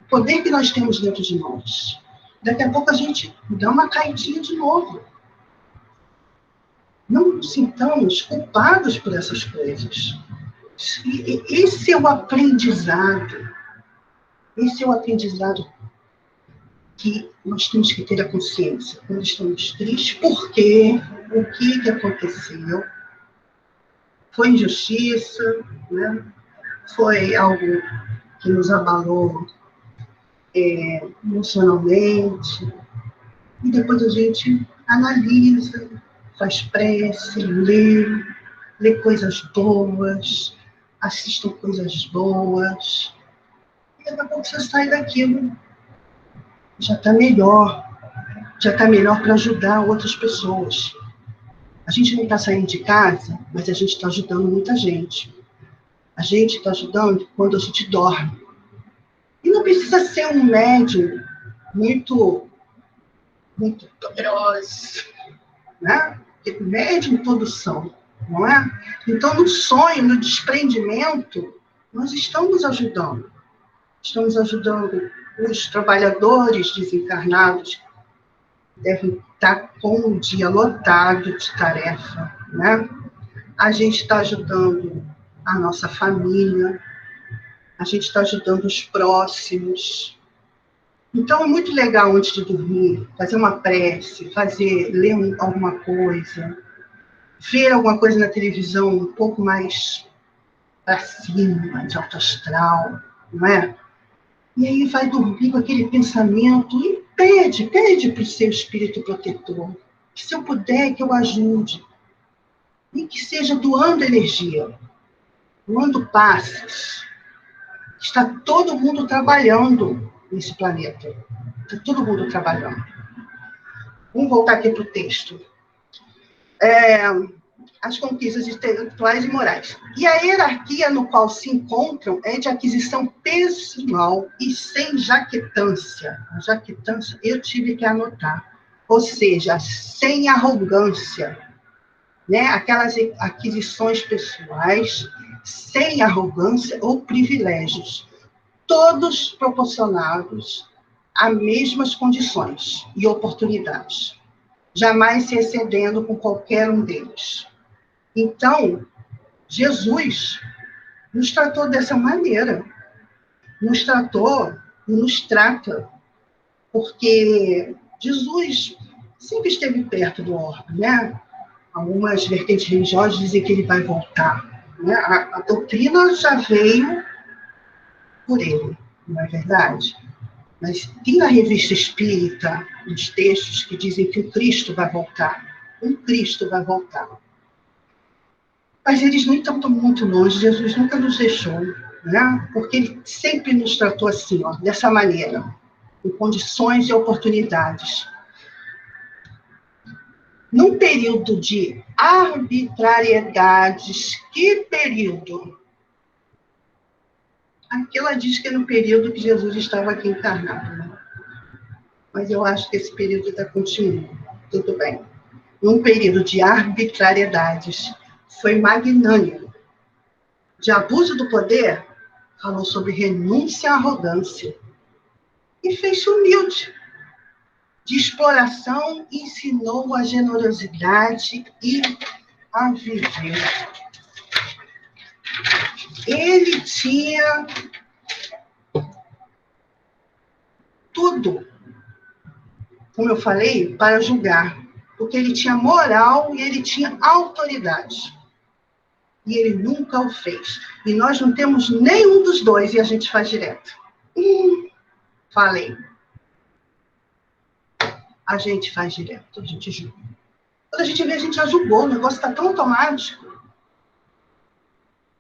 O poder que nós temos dentro de nós. Daqui a pouco a gente dá uma caidinha de novo. Não nos sintamos culpados por essas coisas. Esse é o aprendizado. Esse é o aprendizado que nós temos que ter a consciência. Quando estamos tristes, por quê? O que aconteceu? Foi injustiça, né? Foi algo que nos abalou emocionalmente. E depois a gente analisa, faz prece, lê coisas boas, assistam coisas boas. E daqui a pouco você sai daquilo, já está melhor para ajudar outras pessoas. A gente não está saindo de casa, mas a gente está ajudando muita gente. A gente está ajudando quando a gente dorme. E não precisa ser um médium muito poderoso, né? Porque médium todos são, não é? Então, no sonho, no desprendimento, nós estamos ajudando. Estamos ajudando os trabalhadores desencarnados, devem estar com um dia lotado de tarefa, né? A gente está ajudando a nossa família, a gente está ajudando os próximos. Então, é muito legal, antes de dormir, fazer uma prece, ler alguma coisa, ver alguma coisa na televisão um pouco mais para cima, de alto astral, não é? E aí vai dormir com aquele pensamento e pede para o seu espírito protetor, que se eu puder, que eu ajude. E que seja doando energia, doando passes. Está todo mundo trabalhando nesse planeta. Está todo mundo trabalhando. Vamos voltar aqui para o texto. As conquistas intelectuais e morais. E a hierarquia no qual se encontram é de aquisição pessoal e sem jaquetância. A jaquetância eu tive que anotar. Ou seja, sem arrogância. Né? Aquelas aquisições pessoais, sem arrogância ou privilégios. Todos proporcionados a mesmas condições e oportunidades. Jamais se excedendo com qualquer um deles. Então, Jesus nos tratou dessa maneira. Nos tratou e nos trata. Porque Jesus sempre esteve perto do órfão, né? Algumas vertentes religiosas dizem que ele vai voltar. Né? A doutrina já veio por ele, não é verdade? Mas tem na Revista Espírita uns textos que dizem que o Cristo vai voltar. um Cristo vai voltar. Mas eles não estão muito longe, Jesus nunca nos deixou, né? Porque ele sempre nos tratou assim, ó, dessa maneira, com condições e oportunidades. Num período de arbitrariedades, que período? Aqui ela diz que é no período que Jesus estava aqui encarnado, né? Mas eu acho que esse período ainda continua. Tudo bem. Num período de arbitrariedades, foi magnânimo. De abuso do poder, falou sobre renúncia à arrogância. E fez-se humilde. De exploração, ensinou a generosidade e a viver. Ele tinha tudo, como eu falei, para julgar. Porque ele tinha moral e ele tinha autoridade. E ele nunca o fez. E nós não temos nenhum dos dois e a gente faz direto. Falei. A gente faz direto, a gente julga. Quando a gente vê, a gente já julgou. O negócio está tão automático.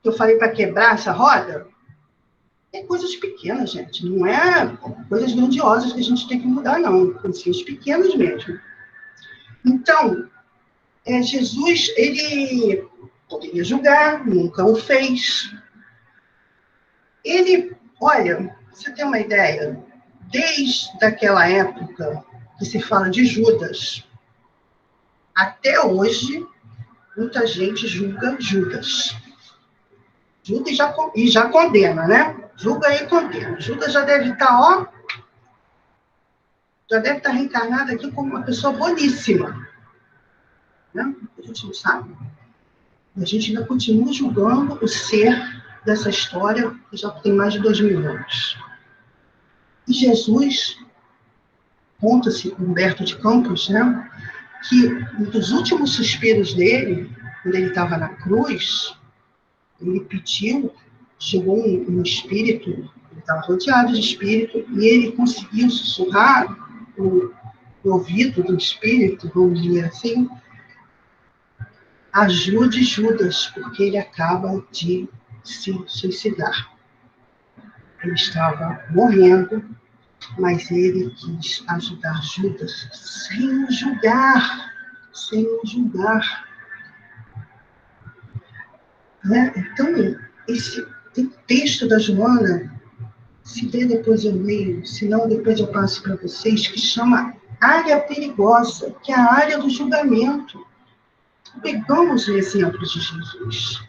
Que eu falei para quebrar essa roda. É coisas pequenas, gente. Não é coisas grandiosas que a gente tem que mudar, não. Coisinhas pequenas mesmo. Então, Jesus, ele poderia julgar, nunca o fez. Ele, olha, você tem uma ideia, desde aquela época que se fala de Judas, até hoje, muita gente julga Judas. Julga e já condena, né? Julga e condena. Judas já deve estar, ó, já deve estar reencarnado aqui como uma pessoa boníssima. Né? A gente não sabe. A gente ainda continua julgando o ser dessa história que já tem mais de 2000 anos. E Jesus, conta-se, Humberto de Campos, né, que um dos últimos suspiros dele, quando ele estava na cruz, ele pediu, chegou um espírito, ele estava rodeado de espírito, e ele conseguiu sussurrar no ouvido do espírito, vamos dizer assim, ajude Judas, porque ele acaba de se suicidar. Ele estava morrendo, mas ele quis ajudar Judas sem o julgar, sem o julgar. Né? Então, esse texto da Joana, se der depois eu leio, se não depois eu passo para vocês, que chama área perigosa, que é a área do julgamento. Pegamos o exemplo de Jesus.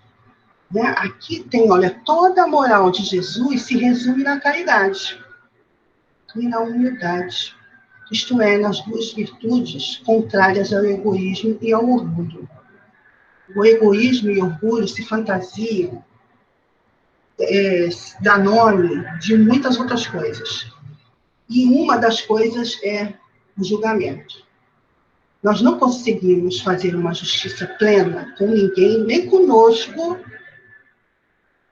Né? Aqui tem, olha, toda a moral de Jesus se resume na caridade e na humildade. Isto é, nas duas virtudes contrárias ao egoísmo e ao orgulho. O egoísmo e o orgulho se fantasiam, dá nome de muitas outras coisas. E uma das coisas é o julgamento. Nós não conseguimos fazer uma justiça plena com ninguém, nem conosco,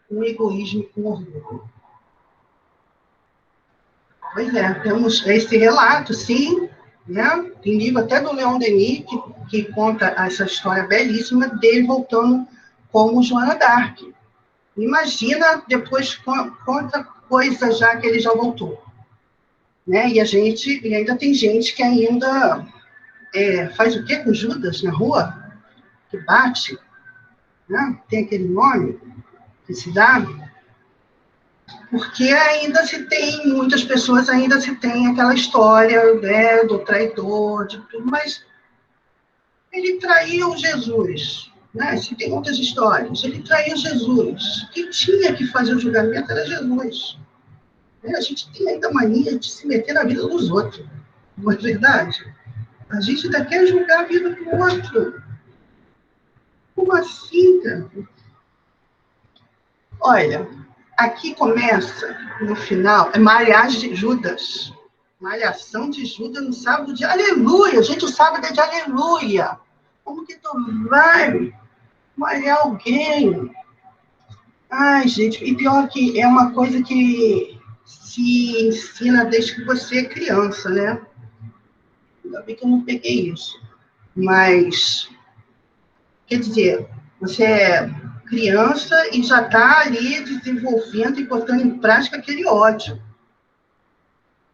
com egoísmo e com orgulho. Pois é, temos esse relato, sim, né? Tem livro até do Leon Denis, que conta essa história belíssima dele voltando como Joana d'Arc. Imagina depois quanta coisa já que ele já voltou. Né? E ainda tem gente que ainda faz o quê com Judas na rua? Que bate? Né? Tem aquele nome que se dá? Porque ainda se tem, muitas pessoas ainda se tem aquela história, né, do traidor, de tudo, mas ele traiu Jesus, né? Se tem outras histórias, ele traiu Jesus. Quem tinha que fazer o julgamento era Jesus. A gente tem ainda mania de se meter na vida dos outros, não é verdade? A gente ainda quer julgar a vida do outro. Como assim, cara? Olha, aqui começa, no final, malhar de Judas. Malhação de Judas no sábado de aleluia. Gente, o sábado é de aleluia. Como que tu vai malhar alguém? Ai, gente, e pior que é uma coisa que se ensina desde que você é criança, né? Ainda bem que eu não peguei isso. Mas, quer dizer, você é criança e já está ali desenvolvendo e botando em prática aquele ódio.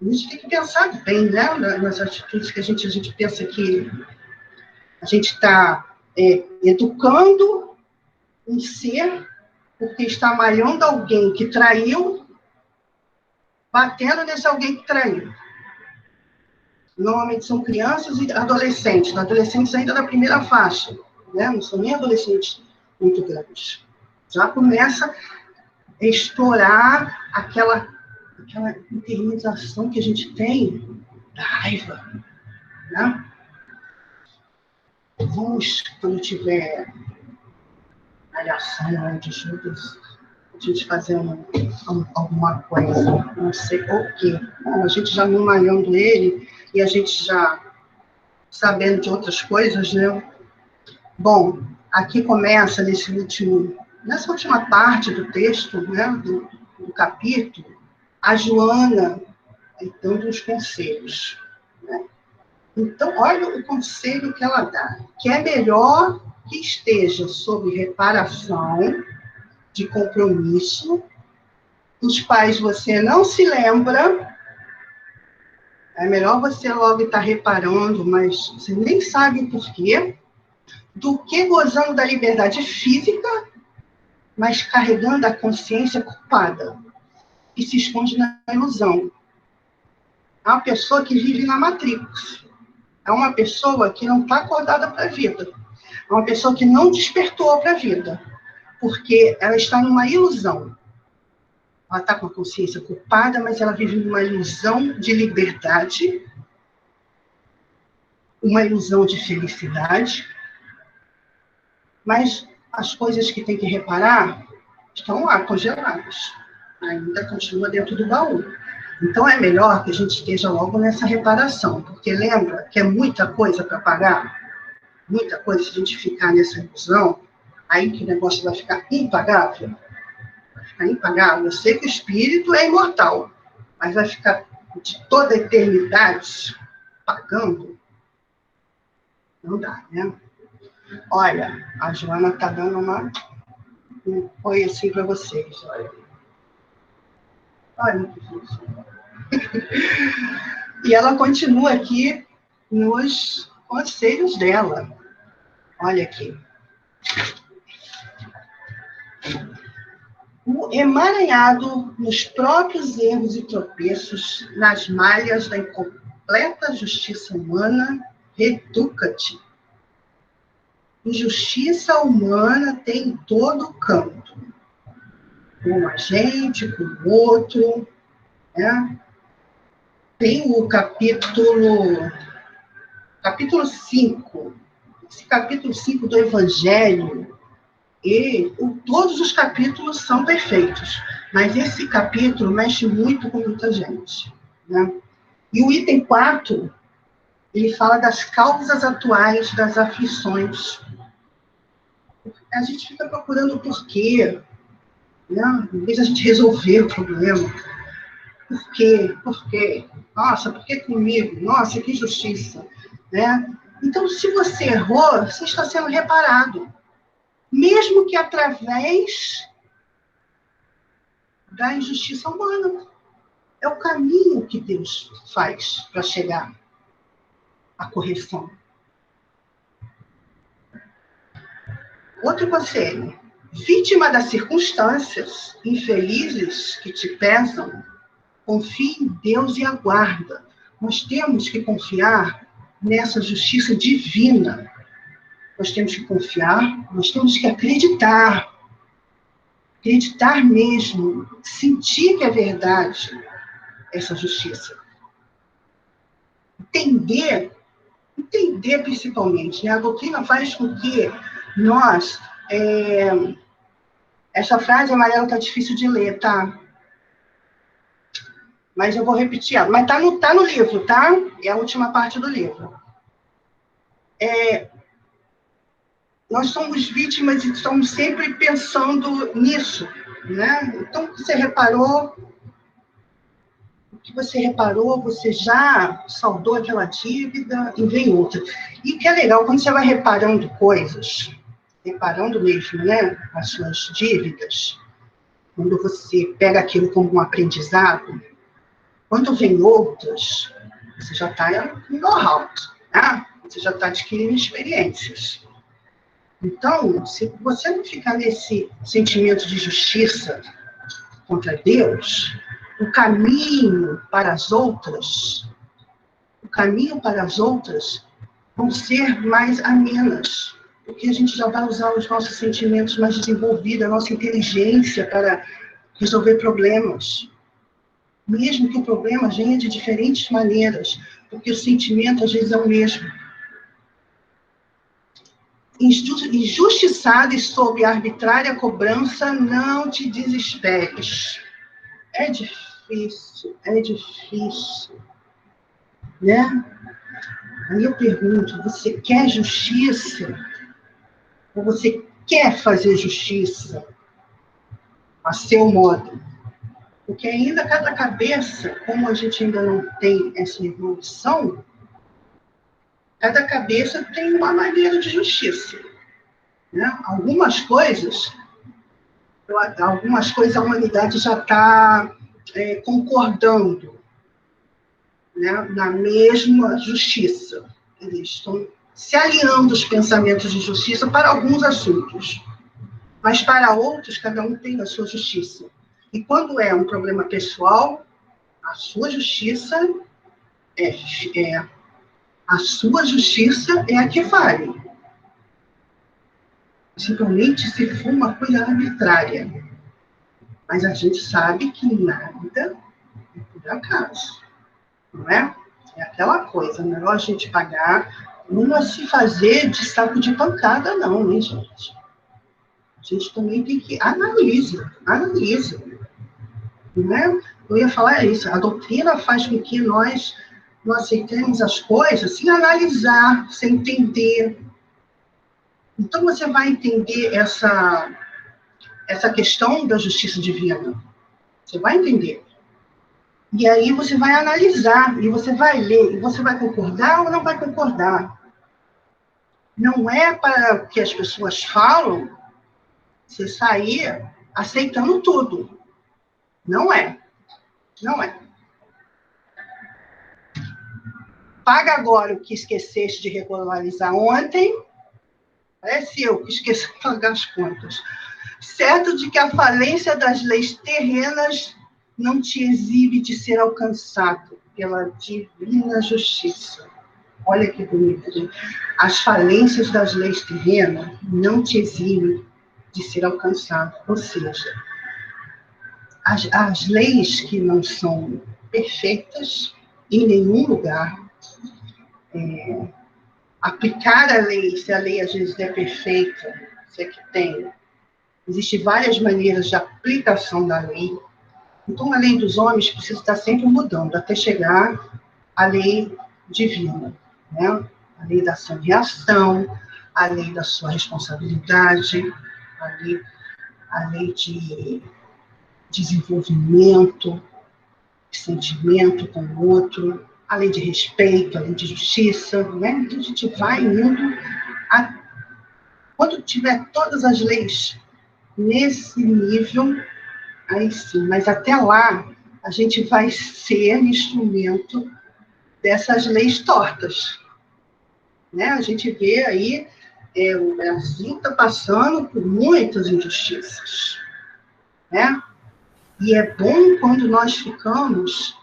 A gente tem que pensar bem, né, nas atitudes que a gente pensa que a gente está educando um ser porque está malhando alguém que traiu, batendo nesse alguém que traiu. Normalmente são crianças e adolescentes ainda da primeira faixa, né? Não são nem adolescentes muito grandes. Já começa a explorar aquela internalização que a gente tem da raiva, né? Vamos, quando tiver malhação de Judas, a gente fazer alguma coisa, não sei o quê. Bom, a gente já não malhando ele e a gente já sabendo de outras coisas, né? Bom, aqui começa nessa última parte do texto, né, do capítulo, a Joana dando os conselhos, né? Então, olha o conselho que ela dá, que é melhor que esteja sob reparação de compromisso, os pais você não se lembra, é melhor você logo estar reparando, mas você nem sabe o porquê, do que gozando da liberdade física, mas carregando a consciência culpada, e se esconde na ilusão. É uma pessoa que vive na Matrix. É uma pessoa que não está acordada para a vida. É uma pessoa que não despertou para a vida, porque ela está numa ilusão. Ela está com a consciência culpada, mas ela vive numa ilusão de liberdade, uma ilusão de felicidade, mas as coisas que tem que reparar estão lá, congeladas. Ainda continua dentro do baú. Então, é melhor que a gente esteja logo nessa reparação, porque lembra que é muita coisa para pagar, muita coisa, se a gente ficar nessa ilusão, aí que o negócio vai ficar impagável. Vai ficar impagável. Eu sei que o espírito é imortal, mas vai ficar de toda a eternidade pagando. Não dá, né? Olha, a Joana está dando um oi assim para vocês. Olha que difícil. E ela continua aqui nos conselhos dela. Olha aqui. O emaranhado nos próprios erros e tropeços, nas malhas da incompleta justiça humana, reeduca-te. Injustiça humana tem em todo canto. Com a gente, com o outro, né? Tem o capítulo 5. Esse capítulo 5 do Evangelho, todos os capítulos são perfeitos, mas esse capítulo mexe muito com muita gente, né? E o item 4, ele fala das causas atuais das aflições. A gente fica procurando o porquê, né? Em vez de a gente resolver o problema. Por quê? Por quê? Nossa, por que comigo? Nossa, que injustiça, né? Então, se você errou, você está sendo reparado. Mesmo que através da injustiça humana. É o caminho que Deus faz para chegar à correção. Outro conselho. Vítima das circunstâncias infelizes que te pesam, confie em Deus e aguarda. Nós temos que confiar nessa justiça divina. Nós temos que confiar, nós temos que acreditar. Acreditar mesmo, sentir que é verdade essa justiça. Entender principalmente, né? A doutrina faz com que nós... Essa frase amarela está difícil de ler, tá? Mas eu vou repetir ela. Mas tá no livro, tá? É a última parte do livro. Nós somos vítimas e estamos sempre pensando nisso, né? Então, você reparou que você reparou, você já saldou aquela dívida e vem outra. E o que é legal, quando você vai reparando coisas, reparando mesmo, né, as suas dívidas, quando você pega aquilo como um aprendizado, quando vem outras, você já está no know-how, né? Você já está adquirindo experiências. Então, se você não ficar nesse sentimento de justiça contra Deus, o caminho para as outras vão ser mais amenas, porque a gente já vai usar os nossos sentimentos mais desenvolvidos, a nossa inteligência para resolver problemas. Mesmo que o problema venha de diferentes maneiras, porque o sentimento às vezes é o mesmo. Injustiçado e sob arbitrária cobrança, não te desesperes. É difícil, né? Aí eu pergunto, você quer justiça? Ou você quer fazer justiça a seu modo? Porque ainda cada cabeça, como a gente ainda não tem essa evolução, cada cabeça tem uma maneira de justiça. Né? Algumas coisas a humanidade já está concordando, né, na mesma justiça. Eles estão se alinhando os pensamentos de justiça para alguns assuntos. Mas para outros, cada um tem a sua justiça. E quando é um problema pessoal, a sua justiça é a que vale. Simplesmente se for uma coisa arbitrária. Mas a gente sabe que nada é por acaso. Não é? É aquela coisa, não é a gente pagar, não é se fazer de saco de pancada, não, hein, gente? A gente também tem que analisa. Não é? Eu ia falar isso, a doutrina faz com que nós não aceitemos as coisas sem analisar, sem entender. Então, você vai entender essa questão da justiça divina. Você vai entender. E aí você vai analisar, e você vai ler, e você vai concordar ou não vai concordar. Não é para que as pessoas falam, você sair aceitando tudo. Não é. Paga agora o que esqueceste de regularizar ontem. Parece eu que esqueci de pagar as contas. Certo de que a falência das leis terrenas não te exibe de ser alcançado pela divina justiça. Olha que bonito, gente. As falências das leis terrenas não te eximem de ser alcançado. Ou seja, as leis que não são perfeitas em nenhum lugar, aplicar a lei, se a lei às vezes é perfeita, se é que tem, existem várias maneiras de aplicação da lei. Então, a lei dos homens precisa estar sempre mudando, até chegar à lei divina, né? A lei da ação e reação, a lei da sua responsabilidade, a lei de desenvolvimento, de sentimento com o outro, a lei de respeito, a lei de justiça, né? Então, a gente vai indo quando tiver todas as leis nesse nível, aí sim, mas até lá a gente vai ser instrumento dessas leis tortas. Né? A gente vê aí, o Brasil está passando por muitas injustiças. Né? E é bom quando nós ficamos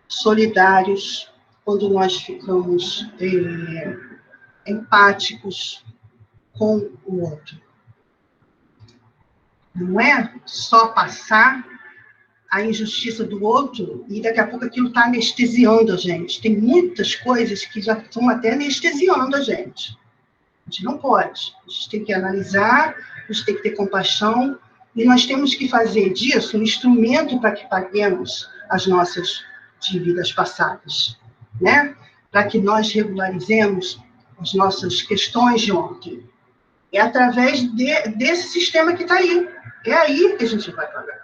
solidários, quando nós ficamos empáticos com o outro. Não é só passar a injustiça do outro e daqui a pouco aquilo está anestesiando a gente. Tem muitas coisas que já estão até anestesiando a gente. A gente não pode. A gente tem que analisar, a gente tem que ter compaixão e nós temos que fazer disso um instrumento para que paguemos as nossas dívidas passadas, né? Para que nós regularizemos as nossas questões de ontem. É através desse sistema que está aí. É aí que a gente vai pagar.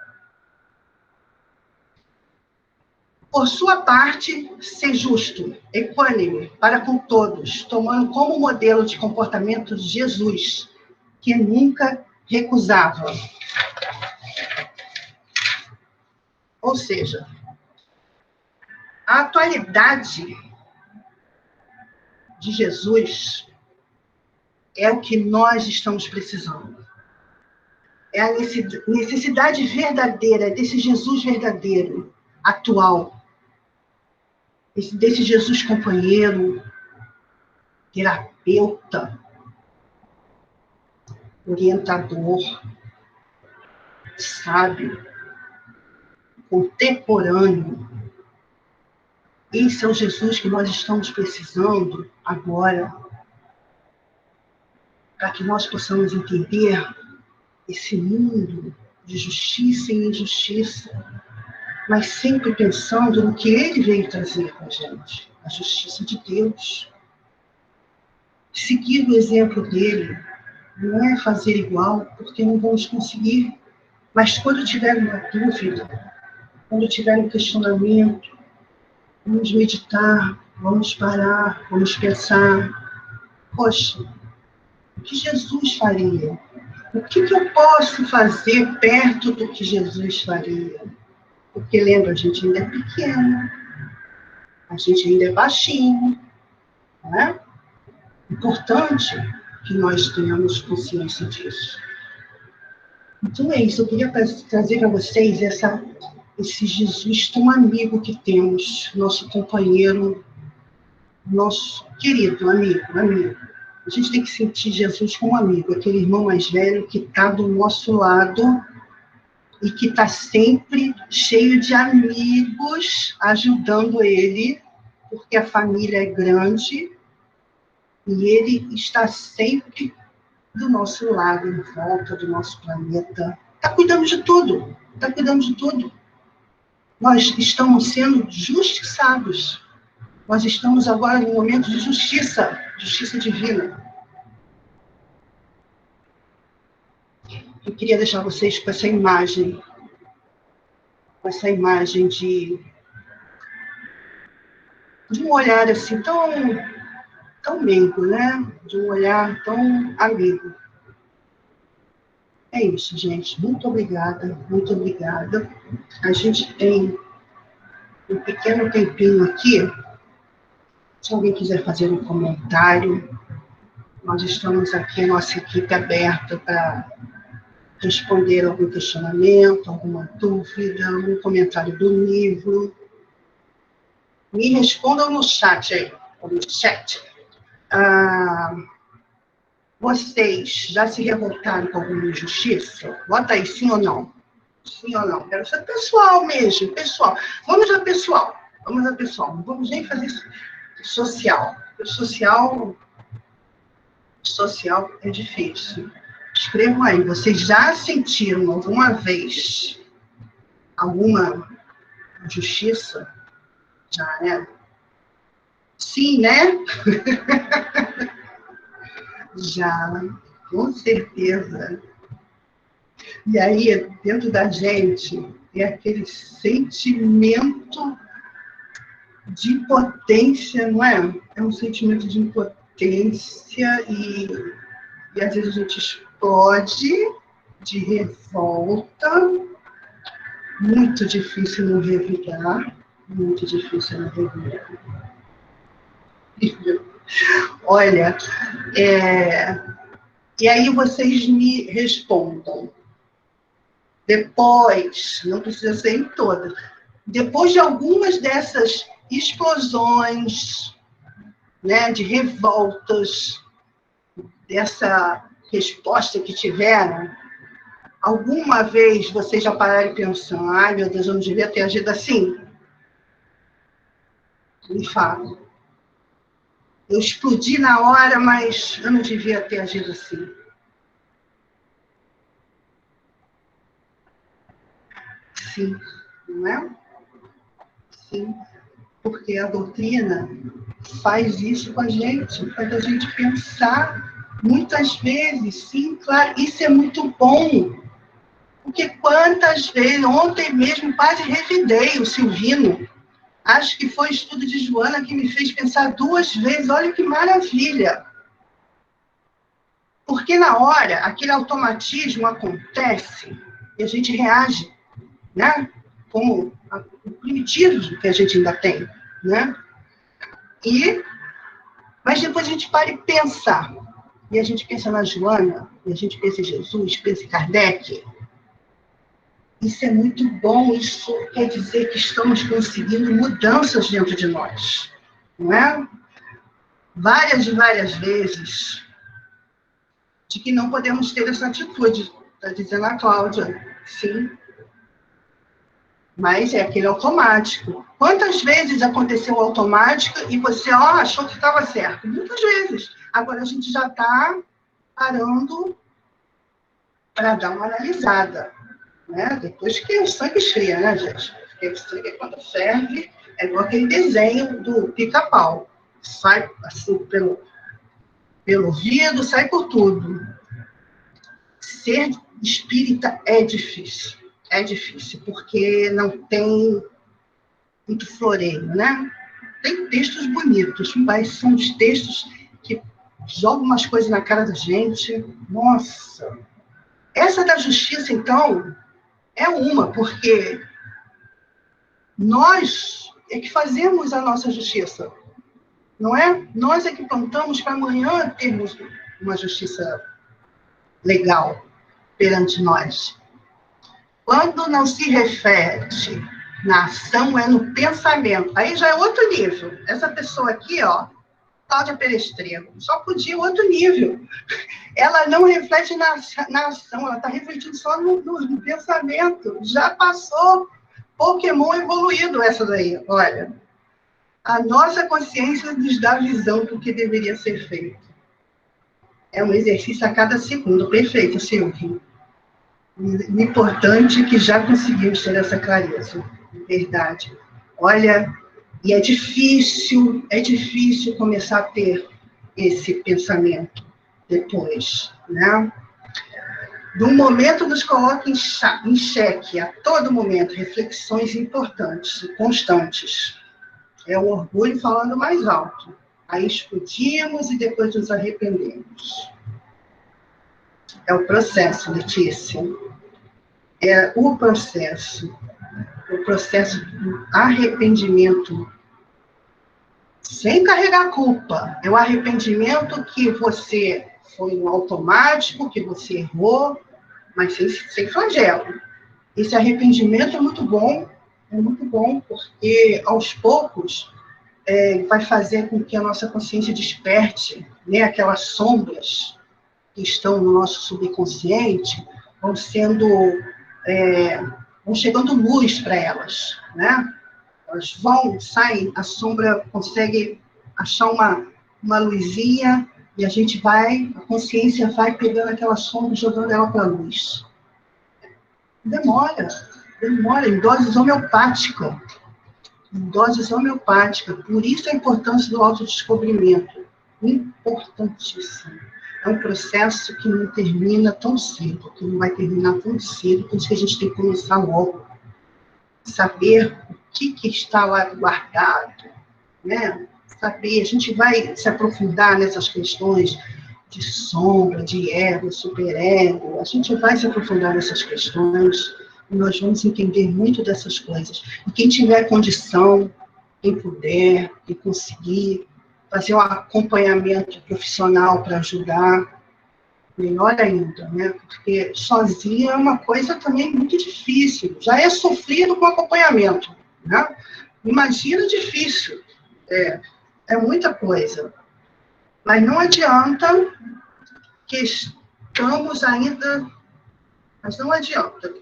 Por sua parte, ser justo, equânime, para com todos, tomando como modelo de comportamento Jesus, que nunca recusava. Ou seja, a atualidade de Jesus é o que nós estamos precisando. É a necessidade verdadeira desse Jesus verdadeiro, atual. Desse Jesus companheiro, terapeuta, orientador, sábio, contemporâneo. Esse é o Jesus que nós estamos precisando agora, para que nós possamos entender esse mundo de justiça e injustiça, mas sempre pensando no que ele veio trazer para a gente, a justiça de Deus. Seguir o exemplo dele não é fazer igual, porque não vamos conseguir, mas quando tiver uma dúvida, quando tiver um questionamento, vamos meditar, vamos parar, vamos pensar, poxa, o que Jesus faria? O que eu posso fazer perto do que Jesus faria? Porque, lembra, a gente ainda é pequeno, a gente ainda é baixinho, não é? Importante que nós tenhamos consciência disso. Então é isso, eu queria trazer para vocês esse Jesus tão amigo que temos, nosso companheiro, nosso querido amigo. A gente tem que sentir Jesus como amigo, aquele irmão mais velho que está do nosso lado e que está sempre cheio de amigos ajudando ele, porque a família é grande e ele está sempre do nosso lado, em volta do nosso planeta. Está cuidando de tudo, Nós estamos sendo justiçados. Nós estamos agora num momento de justiça divina. Eu queria deixar vocês com essa imagem de um olhar assim tão meigo, né? De um olhar tão amigo. É isso, gente. Muito obrigada. A gente tem um pequeno tempinho aqui. Se alguém quiser fazer um comentário, nós estamos aqui, a nossa equipe aberta para responder algum questionamento, alguma dúvida, algum comentário do livro. Me respondam no chat aí, vocês já se revoltaram com alguma injustiça? Bota aí, sim ou não? Sim ou não? Quero ser pessoal mesmo, pessoal. Vamos a pessoal. Não vamos nem fazer social. Social é difícil. Escrevam aí, vocês já sentiram alguma vez alguma injustiça? Já, né? Sim, né? Já, com certeza. E aí, dentro da gente, é aquele sentimento de impotência, não é? É um sentimento de impotência e às vezes a gente explode de revolta. Muito difícil não revidar. Olha, e aí vocês me respondam. Depois, não precisa ser em todas, depois de algumas dessas explosões, né, de revoltas, dessa resposta que tiveram, alguma vez vocês já pararam pensando, ai meu Deus, eu não devia ter agido assim? Me fala. Eu explodi na hora, mas eu não devia ter agido assim. Sim, não é? Sim, porque a doutrina faz isso com a gente, faz a gente pensar muitas vezes, sim, claro, isso é muito bom. Porque quantas vezes, ontem mesmo quase revidei o Silvino, Acho que foi o estudo de Joana que me fez pensar 2 vezes. Olha que maravilha! Porque na hora, aquele automatismo acontece e a gente reage, né? Como o primitivo que a gente ainda tem, né? Mas depois a gente para e pensa. E a gente pensa na Joana, e a gente pensa em Jesus, pensa em Kardec. Isso é muito bom, isso quer dizer que estamos conseguindo mudanças dentro de nós, não é? Várias e várias vezes, de que não podemos ter essa atitude, está dizendo a Cláudia, sim. Mas é aquele automático. Quantas vezes aconteceu o automático e você achou que estava certo? Muitas vezes. Agora a gente já está parando para dar uma analisada. Né? Depois que o sangue esfria, né, gente? Porque o sangue, quando ferve, é igual aquele desenho do pica-pau. Sai assim pelo ouvido, sai por tudo. Ser espírita é difícil. É difícil, porque não tem muito floreio, né? Tem textos bonitos, mas são os textos que jogam umas coisas na cara da gente. Nossa! Essa da justiça, então, é uma, porque nós é que fazemos a nossa justiça, não é? Nós é que plantamos para amanhã termos uma justiça legal perante nós. Quando não se reflete na ação, é no pensamento. Aí já é outro nível. Essa pessoa aqui, ó, Cláudia Perestrego, só podia outro nível. Ela não reflete na ação, ela está refletindo só no pensamento. Já passou Pokémon evoluído essa daí. Olha, a nossa consciência nos dá visão do que deveria ser feito. É um exercício a cada segundo. Perfeito, Silvio. O importante é que já conseguimos ter essa clareza. Verdade. Olha, e é difícil começar a ter esse pensamento depois, né? No momento nos coloca em xeque, a todo momento, reflexões importantes e constantes. É o orgulho falando mais alto. Aí explodimos e depois nos arrependemos. É o processo, Letícia. É o processo do arrependimento, sem carregar culpa. É o arrependimento que você foi no automático, que você errou, mas sem flagelo. Esse arrependimento é muito bom, porque aos poucos vai fazer com que a nossa consciência desperte, né, aquelas sombras que estão no nosso subconsciente, vão chegando luz para elas, né? Elas saem, a sombra consegue achar uma luzinha e a consciência vai pegando aquela sombra e jogando ela para a luz. Demora, em doses homeopáticas. Por isso a importância do autodescobrimento. Importantíssimo. É um processo que não termina tão cedo, que não vai terminar tão cedo, por isso que a gente tem que começar logo. Saber o que está lá guardado, né? Saber, a gente vai se aprofundar nessas questões de sombra, de ego, superego, a gente vai se aprofundar nessas questões e nós vamos entender muito dessas coisas. E quem tiver condição, quem puder, quem conseguir fazer um acompanhamento profissional para ajudar, melhor ainda, né? Porque sozinha é uma coisa também muito difícil. Já é sofrido com acompanhamento, né? Imagina difícil. É muita coisa. Mas não adianta que estamos ainda... Mas não adianta.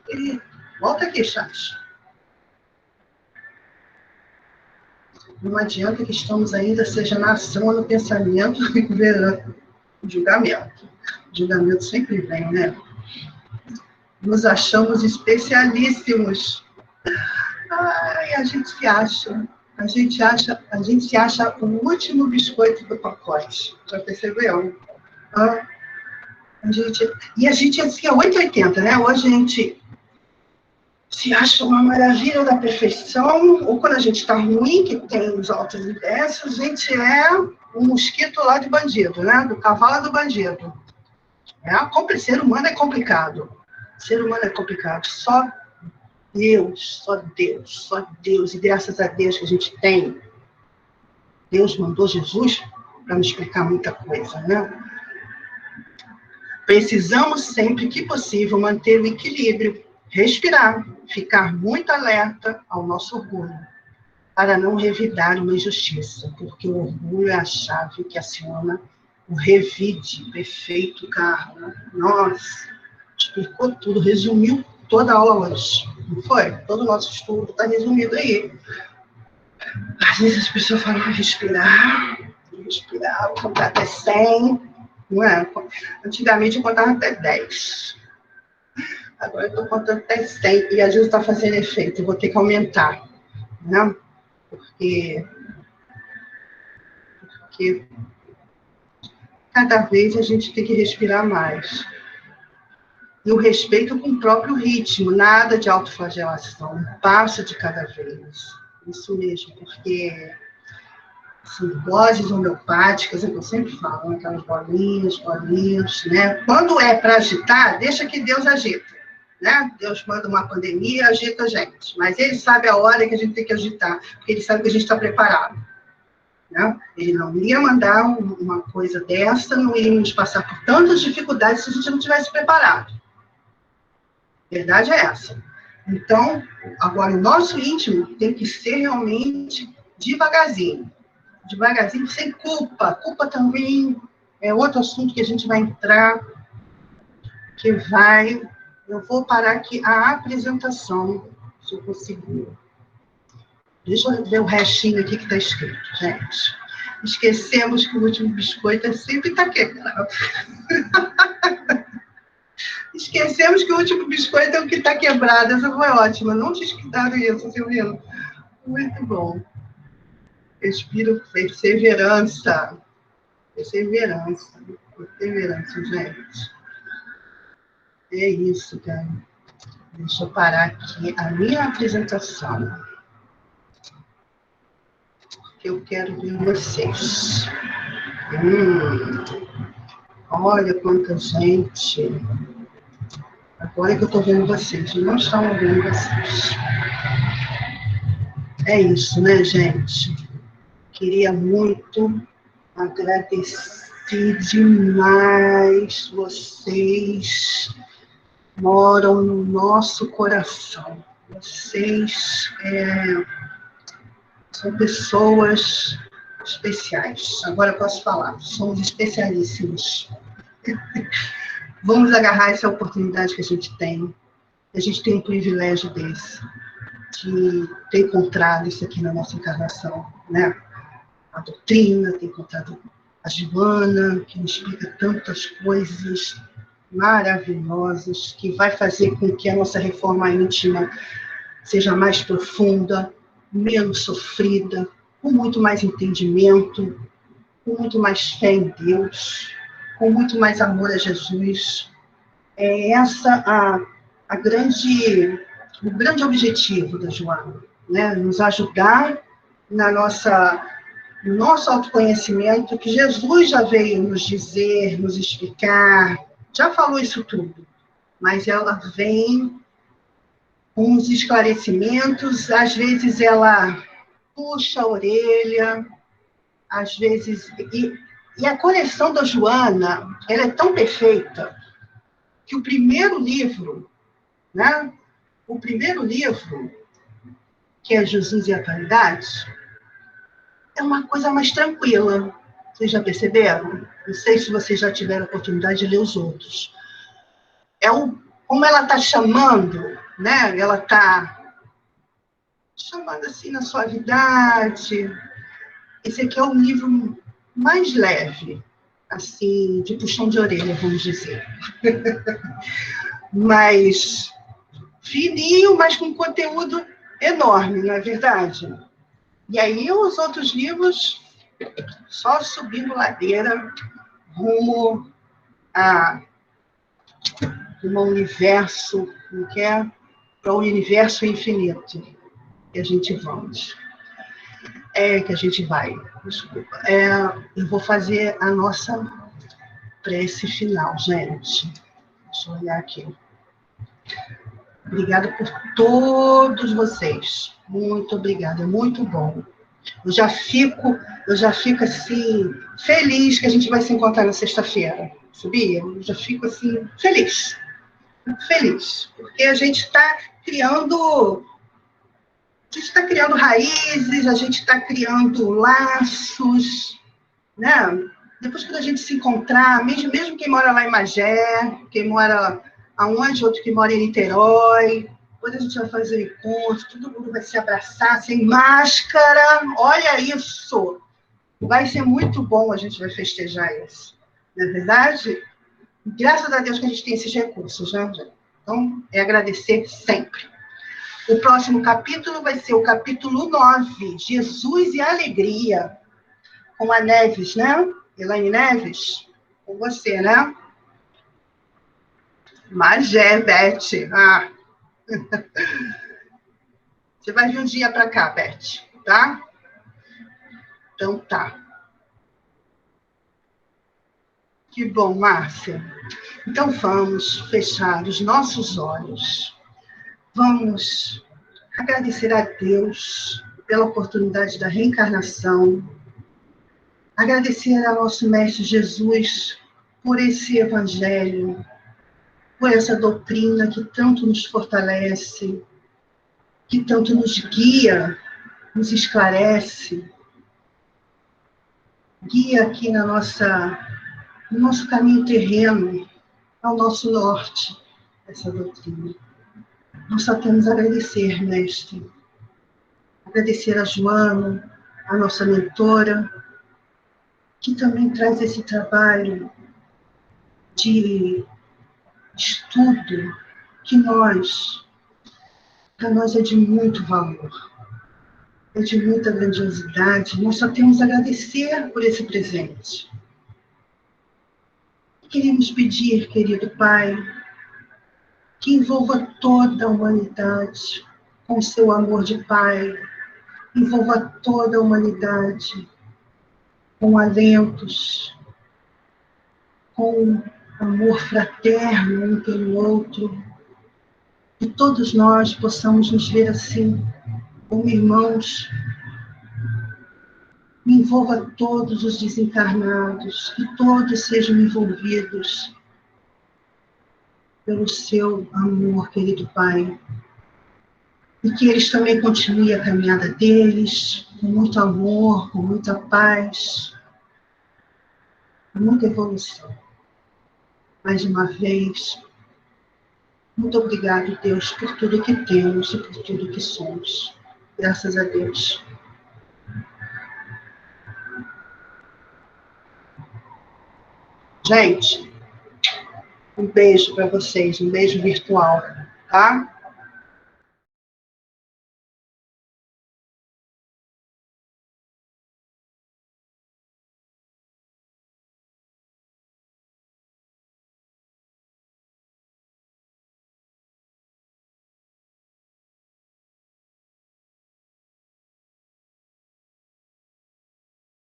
Volta aqui, chat. Não adianta que estamos ainda, seja na ação ou no pensamento, verão julgamento. Julgamento sempre vem, né? Nos achamos especialíssimos. Ai, a gente se acha o último biscoito do pacote. Já percebeu? A gente assim, é 880, né? Hoje a gente se acha uma maravilha da perfeição, ou quando a gente está ruim, que tem os altos e baixos, a gente é um mosquito lá de bandido, né? Do cavalo do bandido. Ser humano é complicado. Ser humano é complicado. Só Deus, só Deus, só Deus. E graças a Deus que a gente tem, Deus mandou Jesus para nos explicar muita coisa, né? Precisamos sempre que possível manter o equilíbrio, respirar, ficar muito alerta ao nosso orgulho, para não revidar uma injustiça, porque o orgulho é a chave que aciona o revide perfeito karma. Nossa, explicou tudo, resumiu toda a aula hoje, não foi? Todo o nosso estudo está resumido aí. Às vezes as pessoas falam, respirar, vou contar até 100, não é? Antigamente eu contava até 10. Agora eu estou contando até 100 e às vezes está fazendo efeito, eu vou ter que aumentar, né? Porque cada vez a gente tem que respirar mais. E o respeito com o próprio ritmo, nada de autoflagelação, um passo de cada vez. Isso mesmo, porque assim, doses homeopáticas, é o que eu sempre falo, aquelas bolinhas, né? Quando é para agitar, deixa que Deus agita, né? Deus manda uma pandemia, agita a gente. Mas Ele sabe a hora que a gente tem que agitar, porque Ele sabe que a gente está preparado. Né? Ele não ia mandar uma coisa dessa, não ia nos passar por tantas dificuldades se a gente não tivesse preparado. A verdade é essa. Então, agora, o nosso íntimo tem que ser realmente devagarzinho. Devagarzinho, sem culpa. Culpa também é outro assunto que a gente vai entrar, que vai... Eu vou parar aqui a apresentação, se eu conseguir. Deixa eu ver o restinho aqui que está escrito, gente. Esquecemos que o último biscoito é sempre está quebrado. Esquecemos que o último biscoito é o que está quebrado. Essa foi ótima. Não tinha escutado isso, Silvino. Muito bom. Respiro perseverança. Perseverança, gente. É isso, cara. Deixa eu parar aqui a minha apresentação. Porque eu quero ver vocês. Olha quanta gente. Agora que eu estou vendo vocês, não estão ouvindo vocês. É isso, né, gente? Queria muito agradecer demais. Vocês moram no nosso coração. Vocês são pessoas especiais. Agora eu posso falar. Somos especialíssimos. Vamos agarrar essa oportunidade que a gente tem. A gente tem um privilégio desse, de ter encontrado isso aqui na nossa encarnação, né? A doutrina, ter encontrado a Joana, que nos explica tantas coisas maravilhosas, que vai fazer com que a nossa reforma íntima seja mais profunda, menos sofrida, com muito mais entendimento, com muito mais fé em Deus, com muito mais amor a Jesus. É essa o grande objetivo da Joana, né? Nos ajudar no nosso autoconhecimento, que Jesus já veio nos dizer, nos explicar, já falou isso tudo, mas ela vem com os esclarecimentos, às vezes ela puxa a orelha, às vezes... E a coleção da Joana, ela é tão perfeita que o primeiro livro, né? O primeiro livro, que é Jesus e a Caridade, é uma coisa mais tranquila. Vocês já perceberam? Não sei se vocês já tiveram a oportunidade de ler os outros. Como ela está chamando, né? Ela está chamando assim na suavidade. Esse aqui é o livro mais leve, assim, de puxão de orelha, vamos dizer. Mas fininho, mas com conteúdo enorme, não é verdade? E aí os outros livros só subindo ladeira rumo a um universo, que é para o universo infinito que a gente vamos. Que a gente vai. Desculpa. Eu vou fazer a nossa prece final, gente. Deixa eu olhar aqui. Obrigada por todos vocês. Muito obrigada, é muito bom. Eu já fico assim, feliz que a gente vai se encontrar na sexta-feira, sabia? Eu já fico assim, feliz. Porque a gente está criando raízes, a gente está criando laços, né? Depois que a gente se encontrar, mesmo quem mora lá em Magé, quem mora aonde, outro que mora em Niterói, depois a gente vai fazer um encontro, todo mundo vai se abraçar sem máscara, olha isso! Vai ser muito bom, a gente vai festejar isso, não é verdade? Graças a Deus que a gente tem esses recursos, né, gente? Então, é agradecer sempre. O próximo capítulo vai ser o capítulo 9, Jesus e Alegria, com a Neves, né? Elaine Neves, com você, né? Magé, Beth. Você vai vir um dia para cá, Beth, tá? Então tá. Que bom, Márcia. Então vamos fechar os nossos olhos. Vamos agradecer a Deus pela oportunidade da reencarnação. Agradecer ao nosso Mestre Jesus por esse evangelho, por essa doutrina que tanto nos fortalece, que tanto nos guia, nos esclarece, guia aqui no nosso caminho terreno, ao nosso norte, essa doutrina. Nós só temos a agradecer, Mestre. Agradecer a Joana, a nossa mentora, que também traz esse trabalho de estudo que para nós é de muito valor, é de muita grandiosidade. Nós só temos a agradecer por esse presente. Queremos pedir, querido Pai, que envolva toda a humanidade com o seu amor de Pai, envolva toda a humanidade com alentos, com amor fraterno um pelo outro, que todos nós possamos nos ver assim, como irmãos. Envolva todos os desencarnados, que todos sejam envolvidos pelo seu amor, querido Pai. E que eles também continuem a caminhada deles, com muito amor, com muita paz, com muita evolução. Mais uma vez, muito obrigado, Deus, por tudo que temos e por tudo que somos. Graças a Deus. Gente, um beijo para vocês, um beijo virtual, tá?